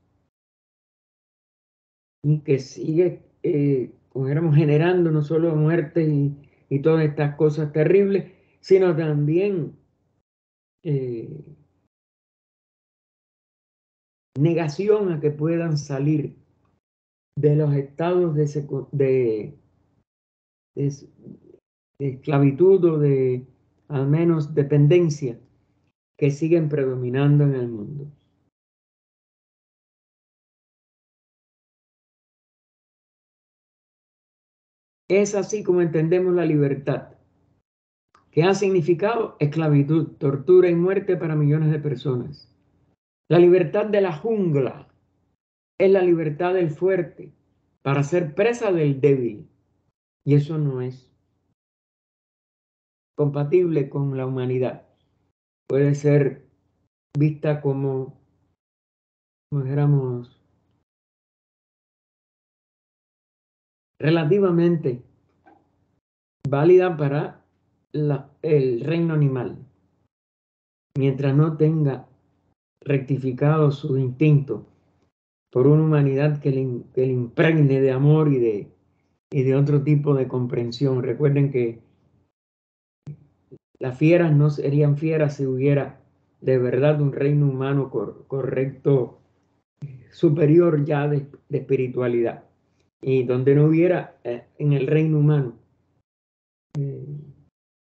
y que sigue, como éramos, generando no solo muertes y todas estas cosas terribles, sino también negación a que puedan salir de los estados de esclavitud o de al menos dependencia que siguen predominando en el mundo. Es así como entendemos la libertad, que ha significado esclavitud, tortura y muerte para millones de personas. La libertad de la jungla es la libertad del fuerte para ser presa del débil, y eso no es compatible con la humanidad. Puede ser vista como dijéramos, relativamente válida para el reino animal, mientras no tenga rectificado sus instintos por una humanidad que le impregne de amor y de otro tipo de comprensión. Recuerden que las fieras no serían fieras si hubiera de verdad un reino humano correcto, superior ya de espiritualidad, y donde no hubiera en el reino humano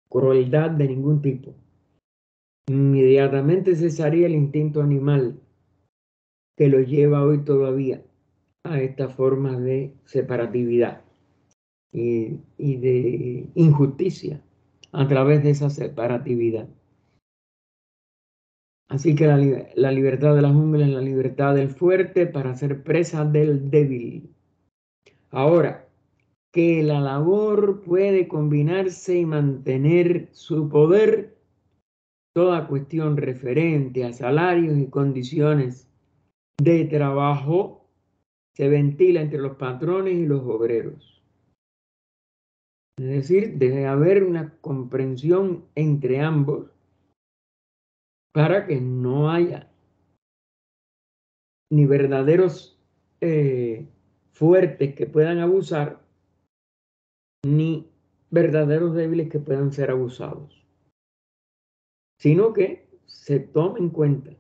crueldad de ningún tipo. Inmediatamente cesaría el instinto animal que lo lleva hoy todavía a esta forma de separatividad y de injusticia a través de esa separatividad. Así que la libertad de la jungla es la libertad del fuerte para ser presa del débil. Ahora, que la labor puede combinarse y mantener su poder, toda cuestión referente a salarios y condiciones de trabajo se ventila entre los patrones y los obreros. Es decir, debe haber una comprensión entre ambos para que no haya ni verdaderos fuertes que puedan abusar, ni verdaderos débiles que puedan ser abusados, sino que se tome en cuenta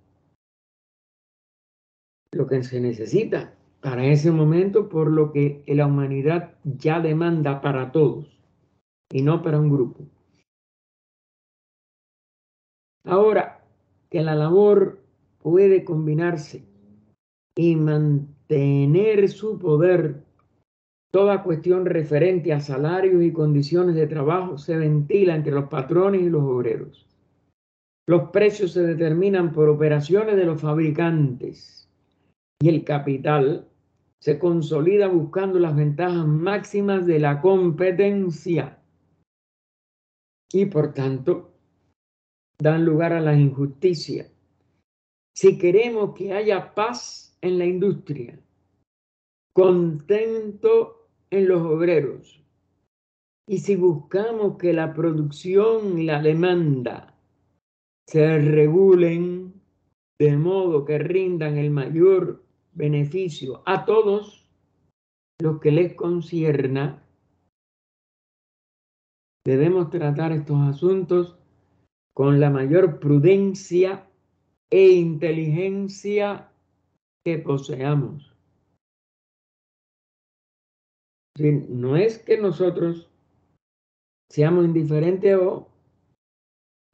lo que se necesita para ese momento, por lo que la humanidad ya demanda para todos y no para un grupo. Ahora, que la labor puede combinarse y mantener su poder, toda cuestión referente a salarios y condiciones de trabajo se ventila entre los patrones y los obreros. Los precios se determinan por operaciones de los fabricantes y el capital se consolida buscando las ventajas máximas de la competencia y por tanto dan lugar a la injusticia. Si queremos que haya paz en la industria, contento en los obreros, y si buscamos que la producción y la demanda se regulen de modo que rindan el mayor beneficio a todos los que les concierna, debemos tratar estos asuntos con la mayor prudencia e inteligencia que poseamos. Es decir, no es que nosotros seamos indiferentes o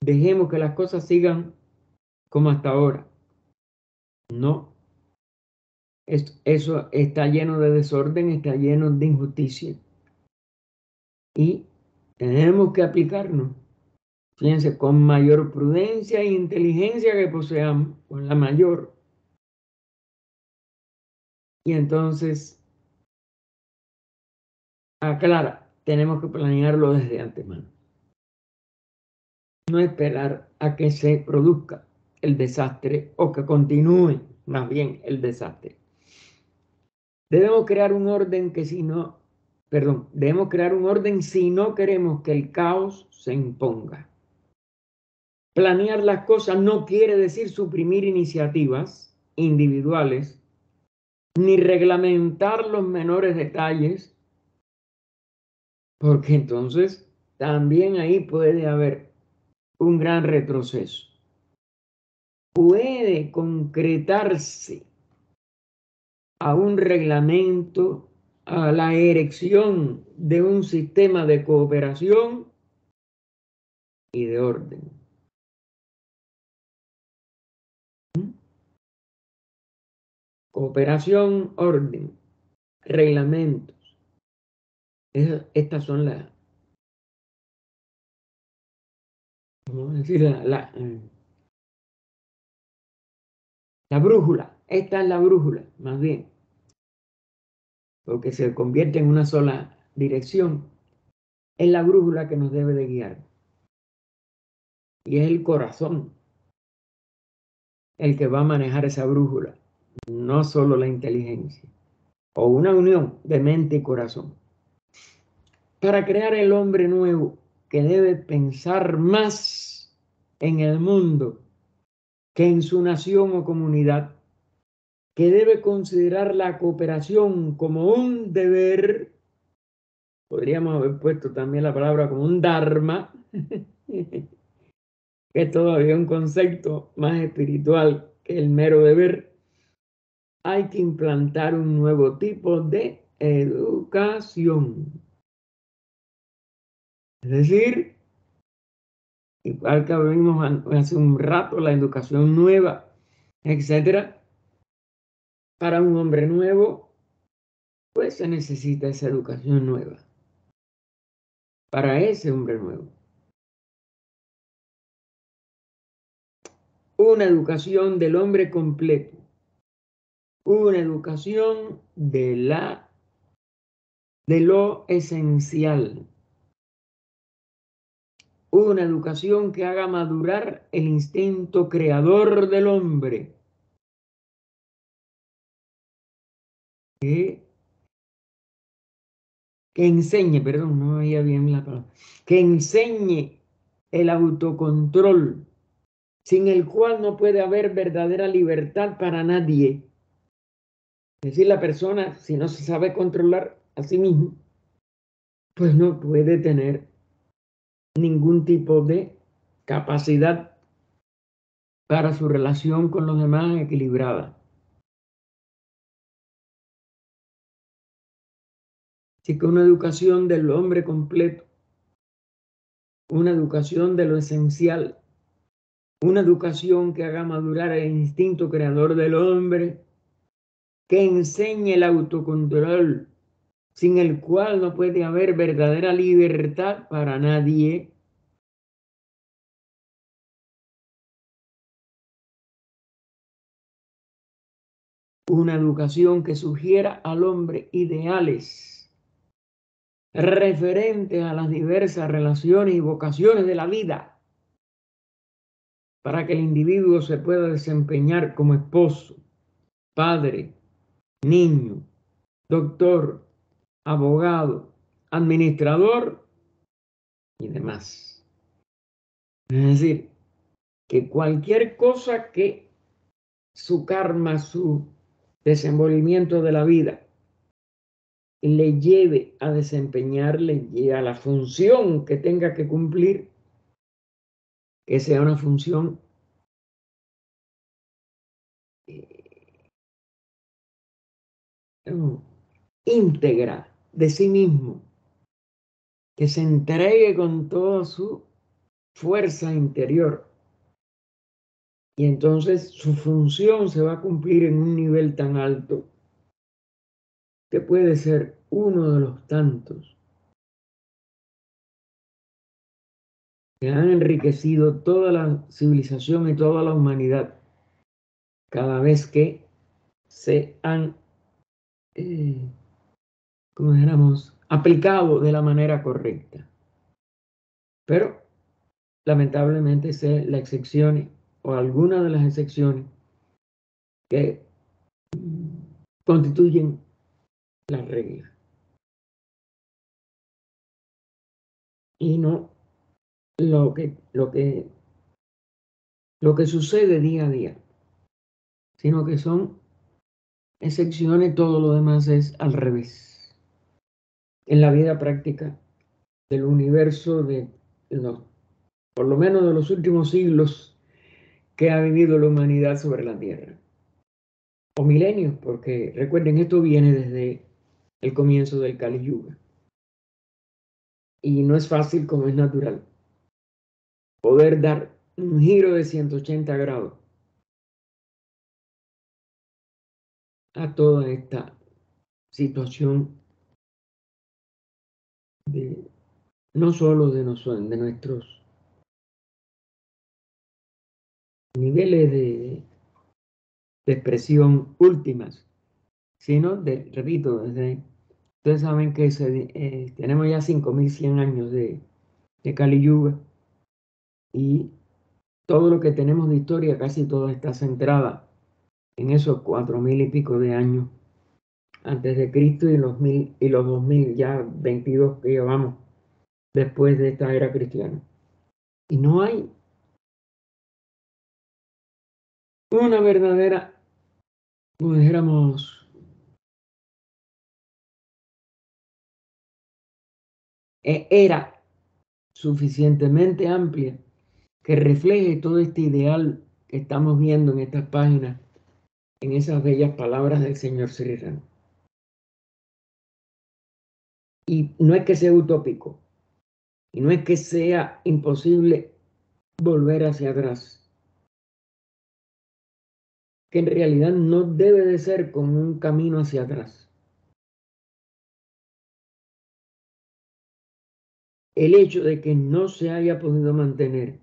dejemos que las cosas sigan como hasta ahora. No, eso está lleno de desorden, está lleno de injusticia. Y tenemos que aplicarnos, fíjense, con mayor prudencia e inteligencia que poseamos, con la mayor. Y entonces, aclara, tenemos que planearlo desde antemano. No esperar a que se produzca el desastre o que continúe más bien el desastre. Debemos crear un orden debemos crear un orden si no queremos que el caos se imponga. Planear las cosas no quiere decir suprimir iniciativas individuales, ni reglamentar los menores detalles, porque entonces también ahí puede haber un gran retroceso. Puede concretarse a un reglamento, a la erección de un sistema de cooperación y de orden. Cooperación, orden, reglamentos. Estas son vamos a decir, la brújula. Esta es la brújula, más bien, porque se convierte en una sola dirección. Es la brújula que nos debe de guiar. Y es el corazón el que va a manejar esa brújula, no solo la inteligencia, o una unión de mente y corazón. para crear el hombre nuevo que debe pensar más en el mundo que en su nación o comunidad, que debe considerar la cooperación como un deber, podríamos haber puesto también la palabra como un dharma, que es todavía un concepto más espiritual que el mero deber. Hay que implantar un nuevo tipo de educación. Es decir, igual que vimos hace un rato, la educación nueva, etcétera, para un hombre nuevo, pues se necesita esa educación nueva. Para ese hombre nuevo. Una educación del hombre completo. Una educación de lo esencial. Una educación que haga madurar el instinto creador del hombre. Que, que enseñe, perdón, no veía bien la palabra. Que enseñe el autocontrol, sin el cual no puede haber verdadera libertad para nadie. Es decir, la persona, si no se sabe controlar a sí mismo, pues no puede tener ningún tipo de capacidad para su relación con los demás equilibrada. Así que una educación del hombre completo, una educación de lo esencial, una educación que haga madurar el instinto creador del hombre, que enseñe el autocontrol, sin el cual no puede haber verdadera libertad para nadie. Una educación que sugiera al hombre ideales referentes a las diversas relaciones y vocaciones de la vida, para que el individuo se pueda desempeñar como esposo, padre, niño, doctor, abogado, administrador y demás. Es decir, que cualquier cosa que su karma, su desenvolvimiento de la vida le lleve a desempeñarle y a la función que tenga que cumplir, que sea una función íntegra de sí mismo, que se entregue con toda su fuerza interior. Y entonces su función se va a cumplir en un nivel tan alto que puede ser uno de los tantos que han enriquecido toda la civilización y toda la humanidad cada vez que se han, como dijéramos, aplicado de la manera correcta. Pero lamentablemente es la excepción o alguna de las excepciones que constituyen la regla y no lo que sucede día a día, sino que son excepciones, todo lo demás es al revés. En la vida práctica del universo por lo menos de los últimos siglos que ha vivido la humanidad sobre la Tierra. O milenios, porque recuerden, esto viene desde el comienzo del Kali Yuga. Y no es fácil, como es natural, poder dar un giro de 180 grados a toda esta situación de no solo de nuestros niveles de expresión últimas, sino repito, ustedes saben que tenemos ya 5100 años de Kali Yuga y todo lo que tenemos de historia, casi todo está centrada en esos 4000 y pico de años antes de Cristo y los 2000 ya 22 que llevamos después de esta era cristiana. Y no hay una verdadera, como dijéramos, era suficientemente amplia que refleje todo este ideal que estamos viendo en estas páginas, en esas bellas palabras del señor Sri Ram. Y no es que sea utópico, y no es que sea imposible volver hacia atrás, que en realidad no debe de ser como un camino hacia atrás. El hecho de que no se haya podido mantener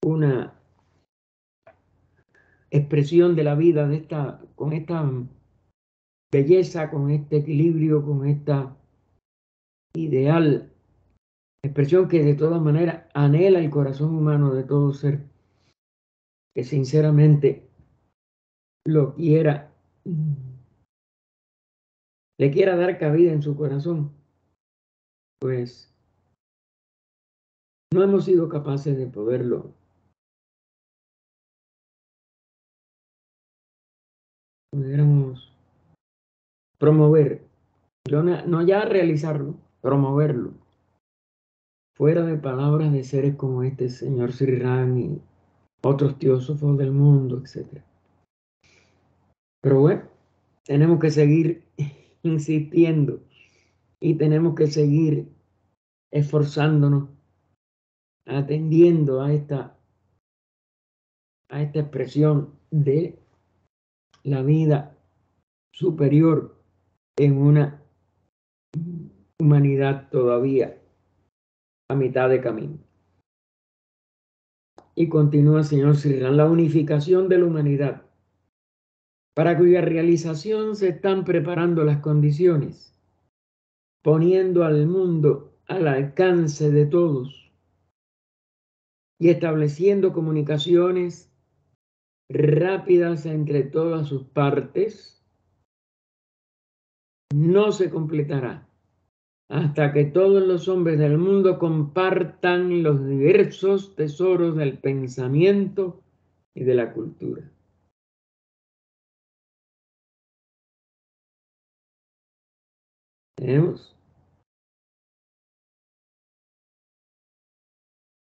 una expresión de la vida con esta belleza, con este equilibrio, con esta ideal expresión que de todas maneras anhela el corazón humano de todo ser que sinceramente lo quiera, le quiera dar cabida en su corazón, pues no hemos sido capaces de poderlo, pudiéramos promover, yo no ya realizarlo, promoverlo, fuera de palabras de seres como este señor Sri Ram y otros teósofos del mundo, etc. Pero bueno, tenemos que seguir insistiendo y tenemos que seguir esforzándonos, atendiendo a esta expresión de la vida superior en una humanidad todavía a mitad de camino. Y continúa el señor Sirran, la unificación de la humanidad, para cuya realización se están preparando las condiciones, poniendo al mundo al alcance de todos y estableciendo comunicaciones rápidas entre todas sus partes, no se completará hasta que todos los hombres del mundo compartan los diversos tesoros del pensamiento y de la cultura. Tenemos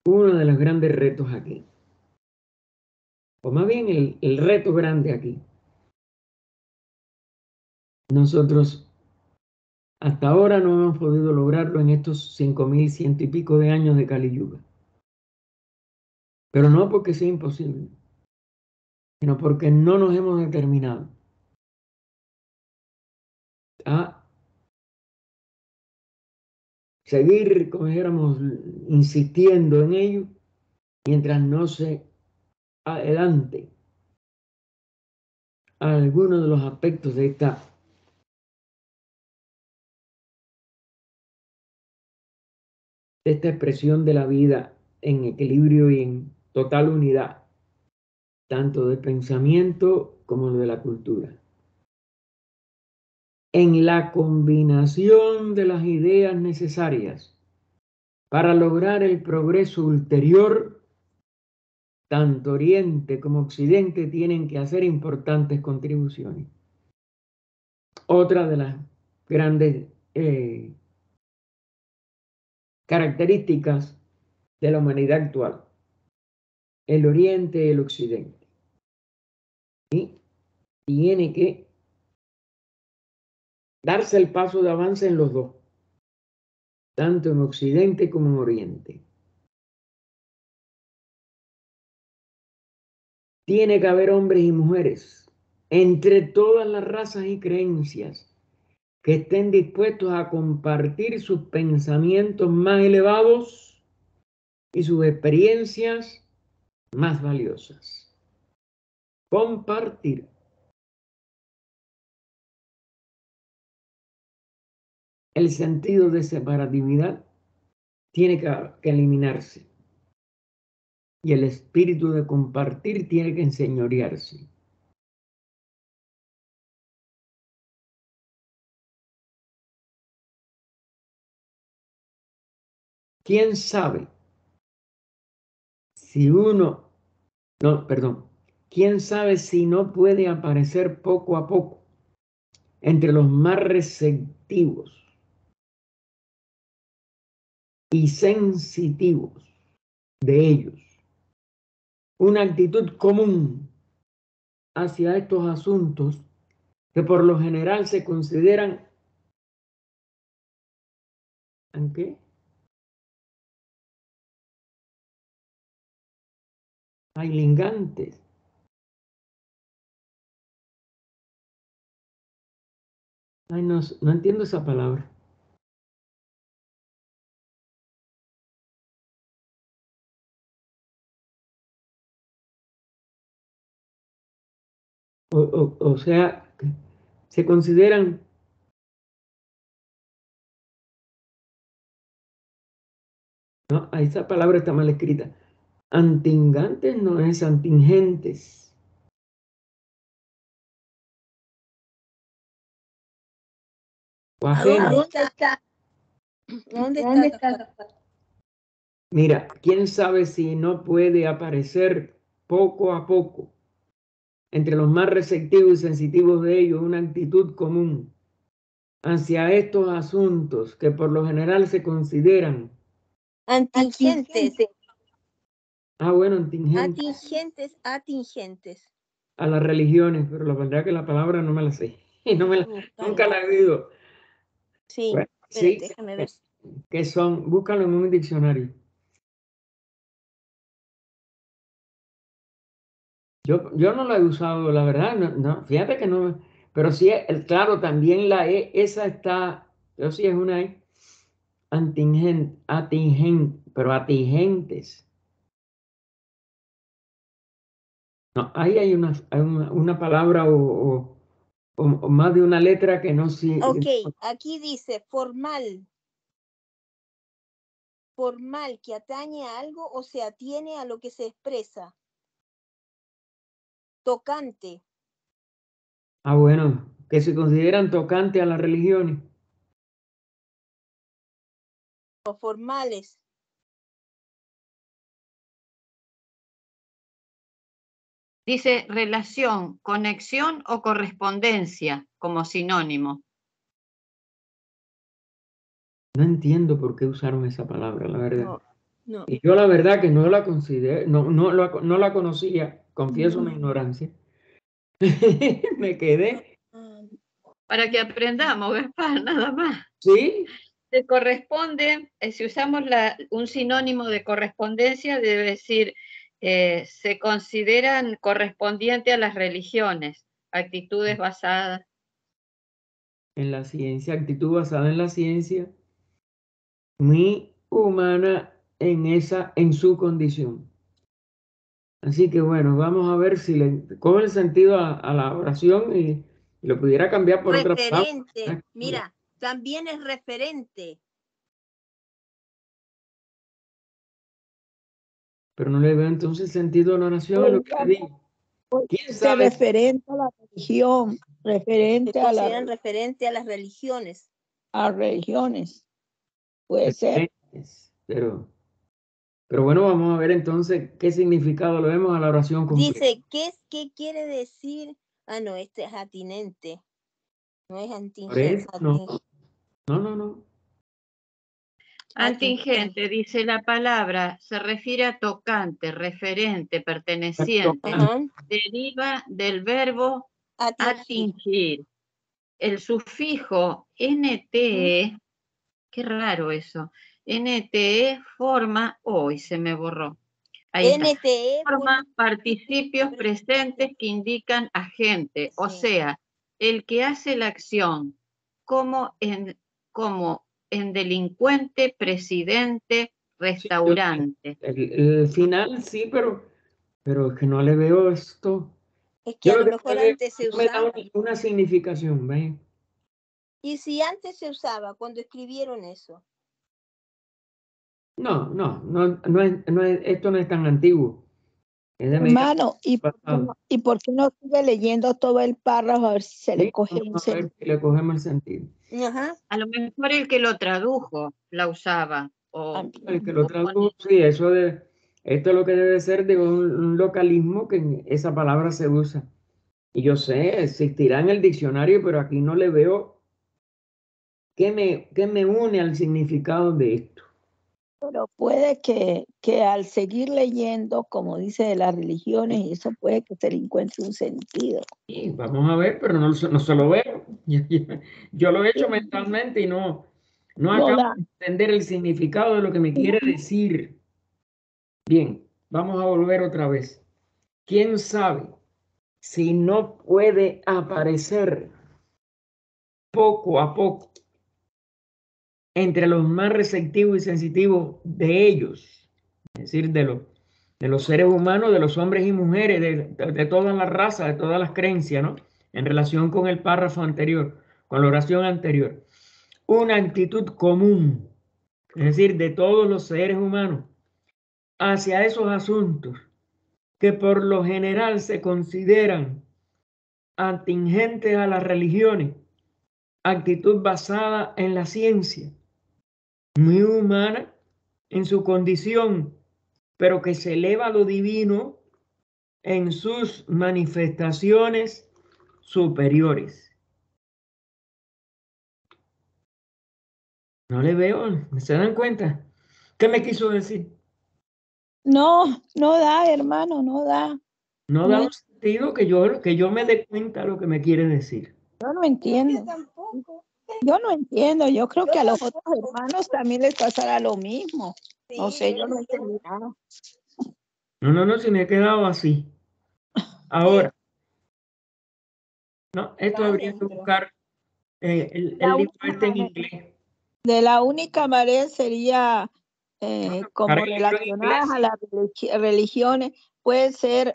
uno de los grandes retos aquí, o más bien el reto grande aquí. Nosotros hasta ahora no hemos podido lograrlo en estos 5100 y pico de años de Kali Yuga, pero no porque sea imposible, sino porque no nos hemos determinado a seguir, como dijéramos, insistiendo en ello mientras no se adelante a algunos de los aspectos de esta expresión de la vida en equilibrio y en total unidad, tanto del pensamiento como de la cultura. En la combinación de las ideas necesarias para lograr el progreso ulterior, tanto Oriente como Occidente tienen que hacer importantes contribuciones. Otra de las grandes características de la humanidad actual, el Oriente y el Occidente. Y tiene que darse el paso de avance en los dos, tanto en Occidente como en Oriente. Tiene que haber hombres y mujeres entre todas las razas y creencias que estén dispuestos a compartir sus pensamientos más elevados y sus experiencias más valiosas. Compartir. El sentido de separatividad tiene que eliminarse y el espíritu de compartir tiene que enseñorearse. ¿Quién sabe si uno, no, perdón, quién sabe si no puede aparecer poco a poco entre los más receptivos y sensitivos de ellos una actitud común hacia estos asuntos que por lo general se consideran ¿en qué? Ailingantes. Ay, no, no entiendo esa palabra. O sea, se consideran, no, esa palabra está mal escrita. Antingantes no es antingentes. O ajenos. ¿Dónde está? ¿Dónde está? Mira, quién sabe si no puede aparecer poco a poco entre los más receptivos y sensitivos de ellos una actitud común hacia estos asuntos que por lo general se consideran Antingentes. bueno, antingentes Atingentes. a las religiones, pero la verdad que la palabra no me la sé. Nunca la he oído. Sí, Bueno, espérate, sí, déjame ver. que son, búscalo en un diccionario. Yo no la he usado, la verdad, no, fíjate que no, pero sí, claro, también la E, esa está, yo sí es una E, pero atingentes. No, ahí hay una palabra o más de una letra que no sí. Ok, aquí dice formal. Formal que atañe a algo o se atiene a lo que se expresa. Tocante. Bueno, que se consideran tocantes a las religiones. O formales. Dice relación, conexión o correspondencia como sinónimo. No entiendo por qué usaron esa palabra, la verdad. No. Y yo la verdad que no la considero, no la conocía, confieso mi ignorancia. Me quedé. Para que aprendamos, Gaspar, nada más. ¿Sí? Se corresponde, si usamos un sinónimo de correspondencia, debe decir, se consideran correspondientes a las religiones, actitudes basadas. En la ciencia, actitud basada en la ciencia, muy humana en su condición. Así que bueno, vamos a ver si le coge el sentido a la oración y lo pudiera cambiar por otra palabra. Referente. Mira, también es referente. Pero no le veo entonces sentido a la oración, a lo que le digo. ¿Quién sabe? Referente a la religión, referente a Consideran referente a las religiones. a religiones. Puede ser. Pero bueno, vamos a ver entonces qué significado le vemos a la oración completa. Dice, ¿qué quiere decir? Ah, no, este es atinente. No es antingente. No. Antingente, dice la palabra, se refiere a tocante, referente, perteneciente. Deriva del verbo atingir. El sufijo NTE, qué raro eso, NTE forma, hoy se me borró. Ahí NTE forma participios presentes que indican agente, o sea, el que hace la acción, como en delincuente, presidente, restaurante. El final sí, pero es que no le veo esto. Es que a lo mejor antes se usaba. No me da una significación, ¿ves? ¿Y si antes se usaba cuando escribieron eso? No, esto no es tan antiguo. Hermano, ¿y por qué no sigue leyendo todo el párrafo a ver si se le coge un sentido? Si le cogemos el sentido. A lo mejor el que lo tradujo la usaba. El que lo tradujo, sí, eso de, esto es lo que debe ser de un localismo que en esa palabra se usa. Y yo sé, existirá en el diccionario, pero aquí no le veo qué me une al significado de esto. Pero puede que al seguir leyendo, como dice de las religiones, eso puede que se le encuentre un sentido. Sí, vamos a ver, pero no se lo veo. Yo lo he hecho mentalmente y no acabo da. de entender el significado de lo que me quiere decir. Bien, vamos a volver otra vez. ¿Quién sabe si no puede aparecer poco a poco entre los más receptivos y sensitivos de ellos? Es decir, de los seres humanos, de los hombres y mujeres, de todas las razas, de todas las creencias, ¿no? En relación con el párrafo anterior, con la oración anterior. Una actitud común, es decir, de todos los seres humanos, hacia esos asuntos que por lo general se consideran atingentes a las religiones, actitud basada en la ciencia, muy humana en su condición, pero que se eleva a lo divino en sus manifestaciones superiores. No le veo, ¿se dan cuenta? ¿Qué me quiso decir? No da, hermano, no da. No da un sentido que yo me dé cuenta lo que me quiere decir. Yo no entiendo. Yo no entiendo. Yo creo que a los otros hermanos también les pasará lo mismo. No sé, yo no entiendo nada. No, si me he quedado así. Ahora, no, esto habría que buscar el libro este en inglés. De la única manera sería como Para el libro en relacionadas a inglés, las religiones, puede ser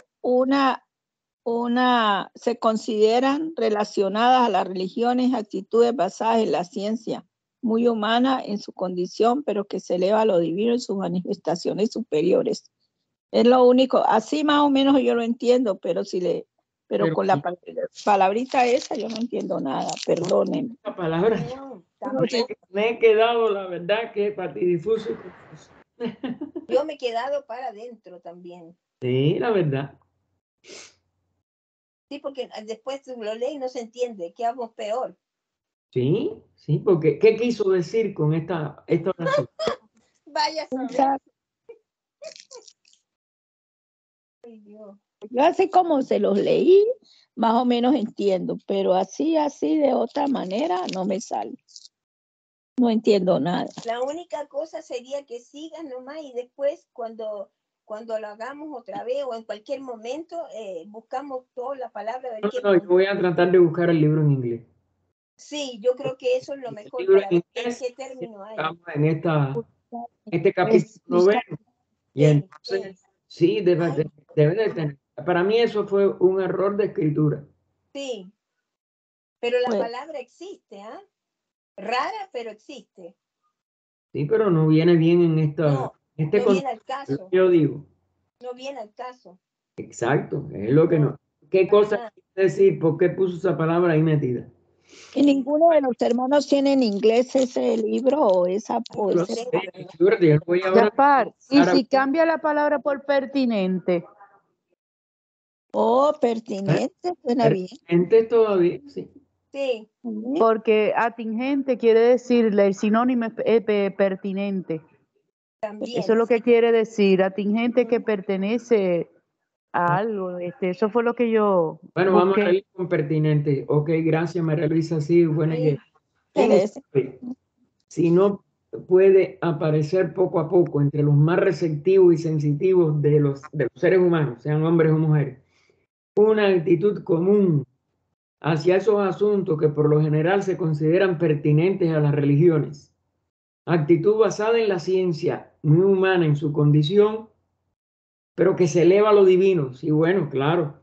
se consideran relacionadas a las religiones actitudes basadas en la ciencia, muy humana en su condición, pero que se eleva a lo divino en sus manifestaciones superiores. Es lo único, así más o menos yo lo entiendo, pero pero con la palabrita esa yo no entiendo nada, perdónenme. La palabra, me he quedado, la verdad, que patidifuso y confuso. Yo me he quedado para adentro también. Sí, la verdad. Sí, porque después lo lees y no se entiende, quedamos peor. Sí, porque ¿qué quiso decir con esta oración? Vaya a saber. Ay, Dios. Yo así como se los leí, más o menos entiendo, pero así de otra manera no me sale. No entiendo nada. La única cosa sería que sigas nomás y después cuando lo hagamos otra vez o en cualquier momento buscamos toda la palabra. Yo voy a tratar de buscar el libro en inglés. Sí, yo creo que eso es lo mejor para ver qué término hay. Estamos en este capítulo 9 y entonces sí, debe de tener. Para mí eso fue un error de escritura. Sí, pero la palabra existe, ¿ah? Rara, pero existe. Sí, pero no viene bien en no viene al caso. Yo digo. No viene al caso. Exacto, es lo que no. ¿Qué cosa quiere decir? ¿Por qué puso esa palabra ahí metida? Que ninguno de los hermanos tiene en inglés ese libro o esa poesía. Gaspar, ¿y si cambia la palabra por pertinente? Oh, pertinente, suena bien. Pertinente todavía, sí. Sí. Porque atingente quiere decir, el sinónimo es pertinente. También, eso es lo que quiere decir, atingente que pertenece a algo. Eso fue lo que yo Bueno, busqué. vamos a ir con pertinente. Ok, gracias María Luisa, sí, buena idea. Si no puede aparecer poco a poco entre los más receptivos y sensitivos de los seres humanos, sean hombres o mujeres, una actitud común hacia esos asuntos que por lo general se consideran pertinentes a las religiones. Actitud basada en la ciencia, muy humana en su condición, pero que se eleva a lo divino. Sí, bueno, claro.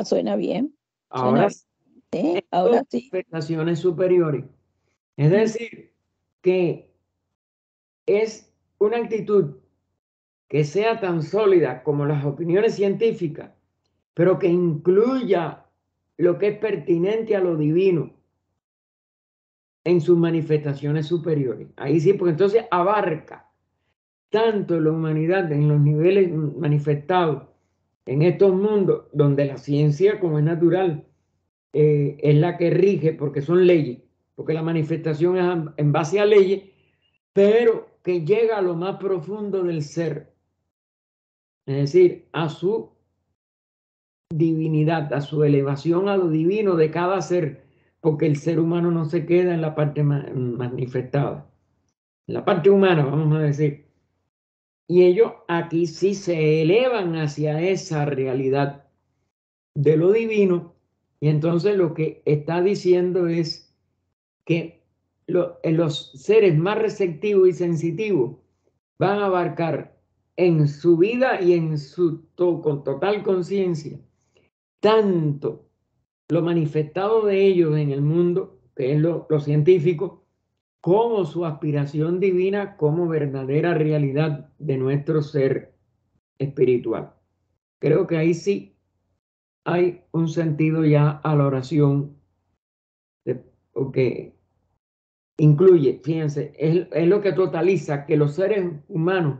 Suena bien. Ahora sí. Ahora sí. Manifestaciones superiores. Es decir, que es una actitud que sea tan sólida como las opiniones científicas, pero que incluya lo que es pertinente a lo divino en sus manifestaciones superiores. Ahí sí, porque entonces abarca tanto la humanidad en los niveles manifestados en estos mundos donde la ciencia, como es natural, es la que rige porque son leyes, porque la manifestación es en base a leyes, pero que llega a lo más profundo del ser, es decir, a su divinidad, a su elevación a lo divino de cada ser, porque el ser humano no se queda en la parte manifestada, en la parte humana, vamos a decir. Y ellos aquí sí se elevan hacia esa realidad de lo divino, y entonces lo que está diciendo es que los seres más receptivos y sensitivos van a abarcar en su vida y en con total conciencia tanto lo manifestado de ellos en el mundo, que es lo científico, como su aspiración divina como verdadera realidad de nuestro ser espiritual. Creo que ahí sí hay un sentido ya a la oración, porque incluye, fíjense, es lo que totaliza que los seres humanos,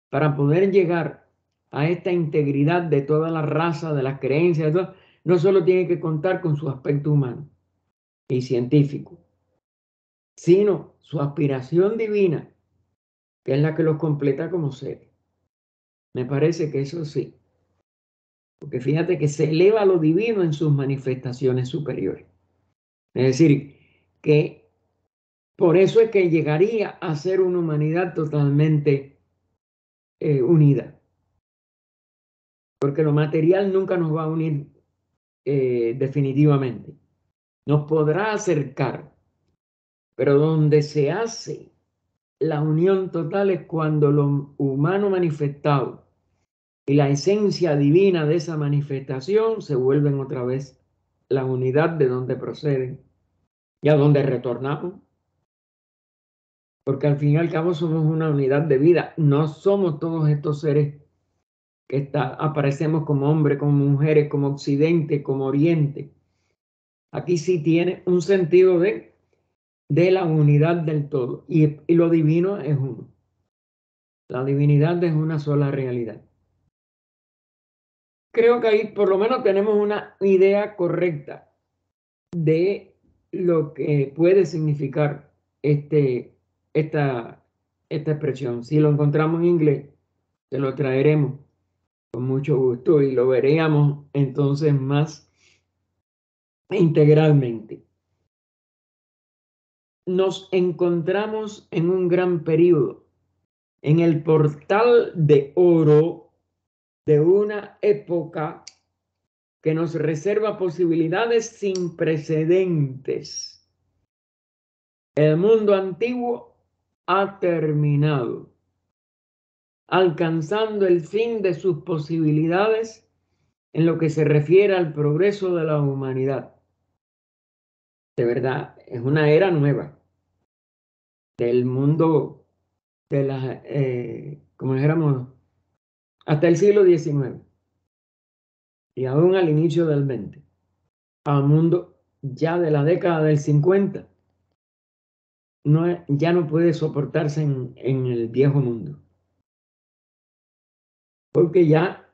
para poder llegar a esta integridad de toda la raza, de las creencias, de todo, no solo tienen que contar con su aspecto humano y científico, sino su aspiración divina, que es la que los completa como seres. Me parece que eso sí, porque fíjate que se eleva lo divino en sus manifestaciones superiores. Es decir, que por eso es que llegaría a ser una humanidad totalmente unida, porque lo material nunca nos va a unir definitivamente. Nos podrá acercar, pero donde se hace la unión total es cuando lo humano manifestado y la esencia divina de esa manifestación se vuelven otra vez la unidad de donde proceden y a donde retornamos. Porque al fin y al cabo somos una unidad de vida, no somos todos estos seres que aparecemos como hombres, como mujeres, como occidente, como oriente. Aquí sí tiene un sentido de la unidad del todo, y lo divino es uno. La divinidad es una sola realidad. Creo que ahí por lo menos tenemos una idea correcta de lo que puede significar esta expresión. Si lo encontramos en inglés, se lo traeremos con mucho gusto y lo veríamos entonces más integralmente. Nos encontramos en un gran periodo, en el portal de oro de una época que nos reserva posibilidades sin precedentes. El mundo antiguo ha terminado, alcanzando el fin de sus posibilidades en lo que se refiere al progreso de la humanidad. De verdad, es una era nueva del mundo de las, como dijéramos, hasta el siglo XIX y aún al inicio del XX, al mundo ya de la década del 50, ya no puede soportarse en el viejo mundo. Porque ya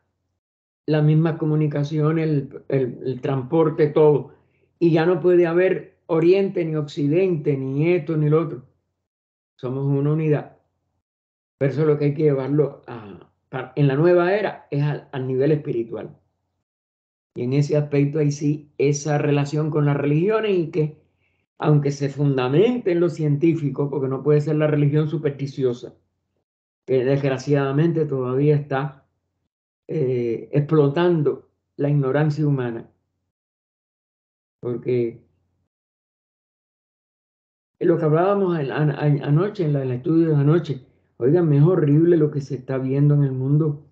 la misma comunicación, el transporte, todo, y ya no puede haber oriente ni occidente, ni esto ni lo otro. Somos una unidad. Pero eso es lo que hay que llevarlo en la nueva era, es al nivel espiritual. Y en ese aspecto ahí sí, esa relación con las religiones, y que aunque se fundamente en lo científico, porque no puede ser la religión supersticiosa, que desgraciadamente todavía está explotando la ignorancia humana, porque lo que hablábamos anoche, en el estudio de anoche, oigan, es horrible lo que se está viendo en el mundo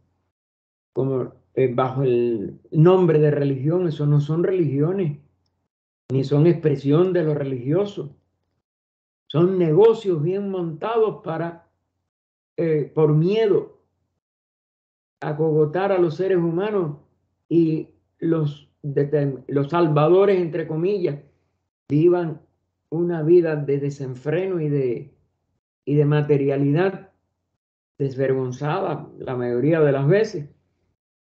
como bajo el nombre de religión. Eso no son religiones, ni son expresión de lo religioso. Son negocios bien montados para, por miedo, acogotar a los seres humanos, y los salvadores, entre comillas, vivan una vida de desenfreno y de materialidad desvergonzada la mayoría de las veces.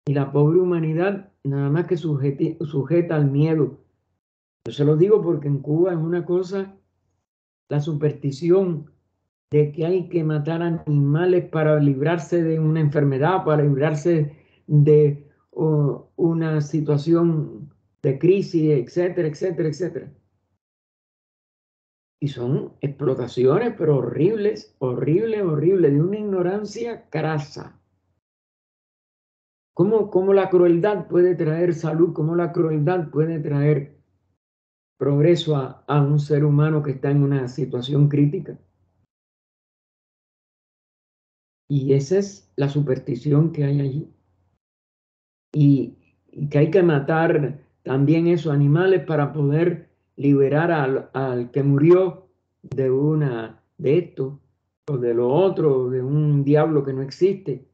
Y la pobre humanidad nada más que sujeta al miedo. Yo se lo digo porque en Cuba es una cosa, la superstición de que hay que matar animales para librarse de una enfermedad, para librarse de una situación de crisis, etcétera, etcétera, etcétera. Y son explotaciones, pero horribles, horribles, horribles, de una ignorancia crasa. ¿Cómo la crueldad puede traer salud? ¿Cómo la crueldad puede traer progreso a un ser humano que está en una situación crítica? Y esa es la superstición que hay allí. Y que hay que matar también esos animales para poder liberar al que murió de esto o de lo otro, de un diablo que no existe.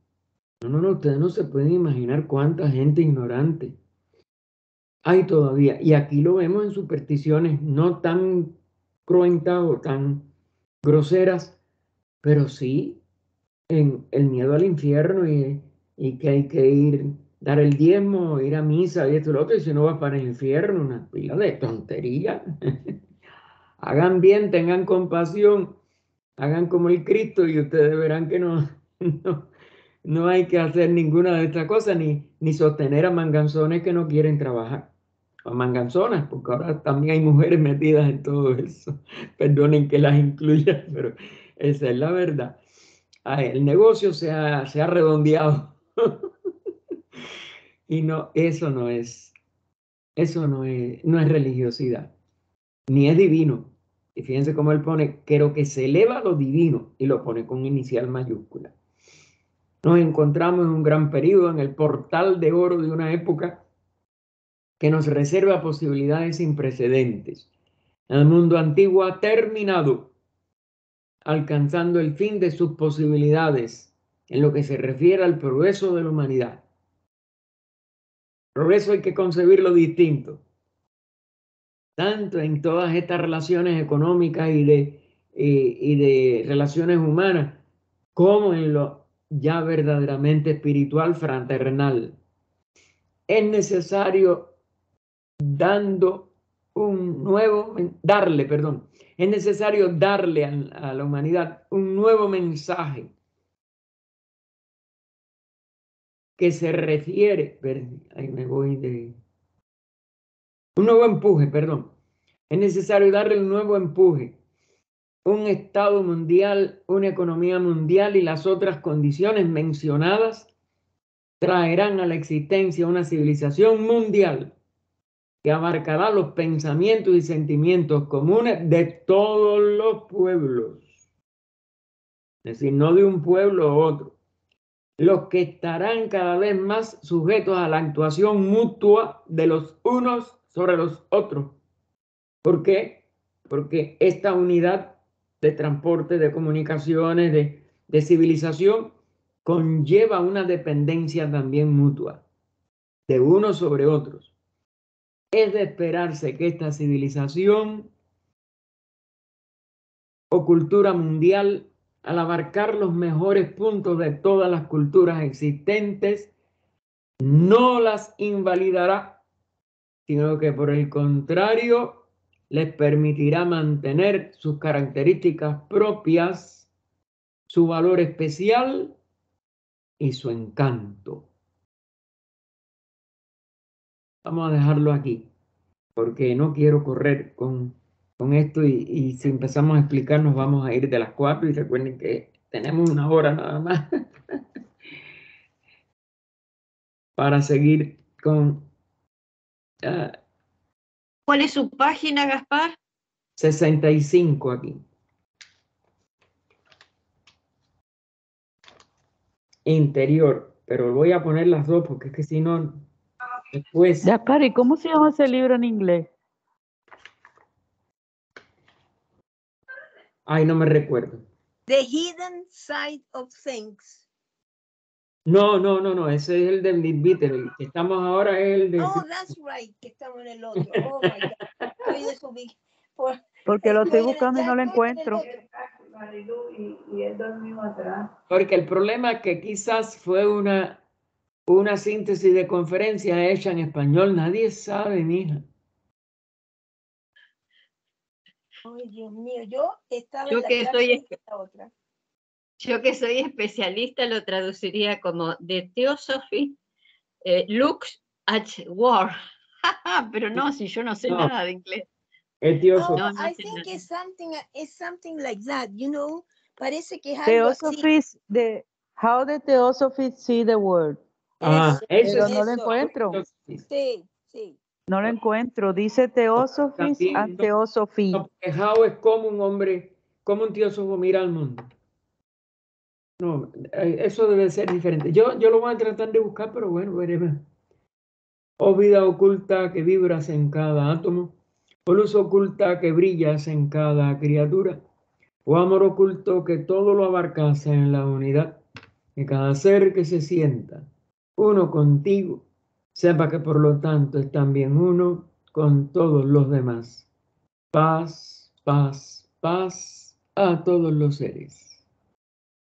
No, ustedes no se pueden imaginar cuánta gente ignorante hay todavía. Y aquí lo vemos en supersticiones no tan cruentas o tan groseras, pero sí en el miedo al infierno y que hay que dar el diezmo, ir a misa y esto y lo otro, y si no vas para el infierno, una pila de tontería. Hagan bien, tengan compasión, hagan como el Cristo y ustedes verán que no hay que hacer ninguna de estas cosas, ni sostener a manganzones que no quieren trabajar. O manganzonas, porque ahora también hay mujeres metidas en todo eso. Perdonen que las incluya, pero esa es la verdad. El negocio se ha redondeado. Y no, eso no es religiosidad, ni es divino. Y fíjense cómo él pone, creo que se eleva a lo divino, y lo pone con inicial mayúscula. Nos encontramos en un gran periodo, en el portal de oro de una época que nos reserva posibilidades sin precedentes. El mundo antiguo ha terminado, alcanzando el fin de sus posibilidades en lo que se refiere al progreso de la humanidad. Progreso hay que concebirlo distinto, tanto en todas estas relaciones económicas y de relaciones humanas, como en lo ya verdaderamente espiritual, fraternal. Es necesario es necesario darle a la humanidad un nuevo mensaje que se refiere, un nuevo empuje, perdón. Es necesario darle un nuevo empuje, un Estado mundial, una economía mundial y las otras condiciones mencionadas traerán a la existencia una civilización mundial que abarcará los pensamientos y sentimientos comunes de todos los pueblos. Es decir, no de un pueblo u otro. Los que estarán cada vez más sujetos a la actuación mutua de los unos sobre los otros. ¿Por qué? Porque esta unidad de transporte, de comunicaciones, de civilización, conlleva una dependencia también mutua de unos sobre otros. Es de esperarse que esta civilización o cultura mundial, al abarcar los mejores puntos de todas las culturas existentes, no las invalidará, sino que por el contrario les permitirá mantener sus características propias, su valor especial y su encanto. Vamos a dejarlo aquí, porque no quiero correr con esto y si empezamos a explicar nos vamos a ir de las 4 y recuerden que tenemos una hora nada más para seguir con ¿Cuál es su página, Gaspar? 65 aquí. Interior, pero voy a poner las dos porque es que si no, después... Gaspar, ¿y cómo se llama ese libro en inglés? Ay, no me recuerdo. The Hidden Side of Things. No, ese es el de Beatles. El que estamos ahora es el de... Oh, that's right, que estamos en el otro. Oh, my God. Estoy desubicada. Porque lo estoy buscando y no lo encuentro. y él dormió atrás. Porque el problema es que quizás fue una síntesis de conferencia hecha en español. Nadie sabe, mija. Ay, Dios mío, yo estaba Yo en la que clase soy de la otra. Yo que soy especialista lo traduciría como The Theosophy looks at war. Pero no, si yo no sé No. nada de inglés. Es Teosofía. No, no I sé think nada. it's something like that, you know. Parece que es algo así. Theosophies, how the Theosophies see the world. Ah, eso Pero es no lo encuentro. Sí, sí. No lo encuentro. Dice Theosophies También, and no. Theosophy. No, porque How es como un hombre, como un teósofo mira al mundo. No, eso debe ser diferente. Yo lo voy a tratar de buscar, pero bueno, veremos. O vida oculta que vibras en cada átomo, o luz oculta que brillas en cada criatura, o amor oculto que todo lo abarcase en la unidad, que cada ser que se sienta uno contigo, sepa que por lo tanto es también uno con todos los demás. Paz, paz, paz a todos los seres.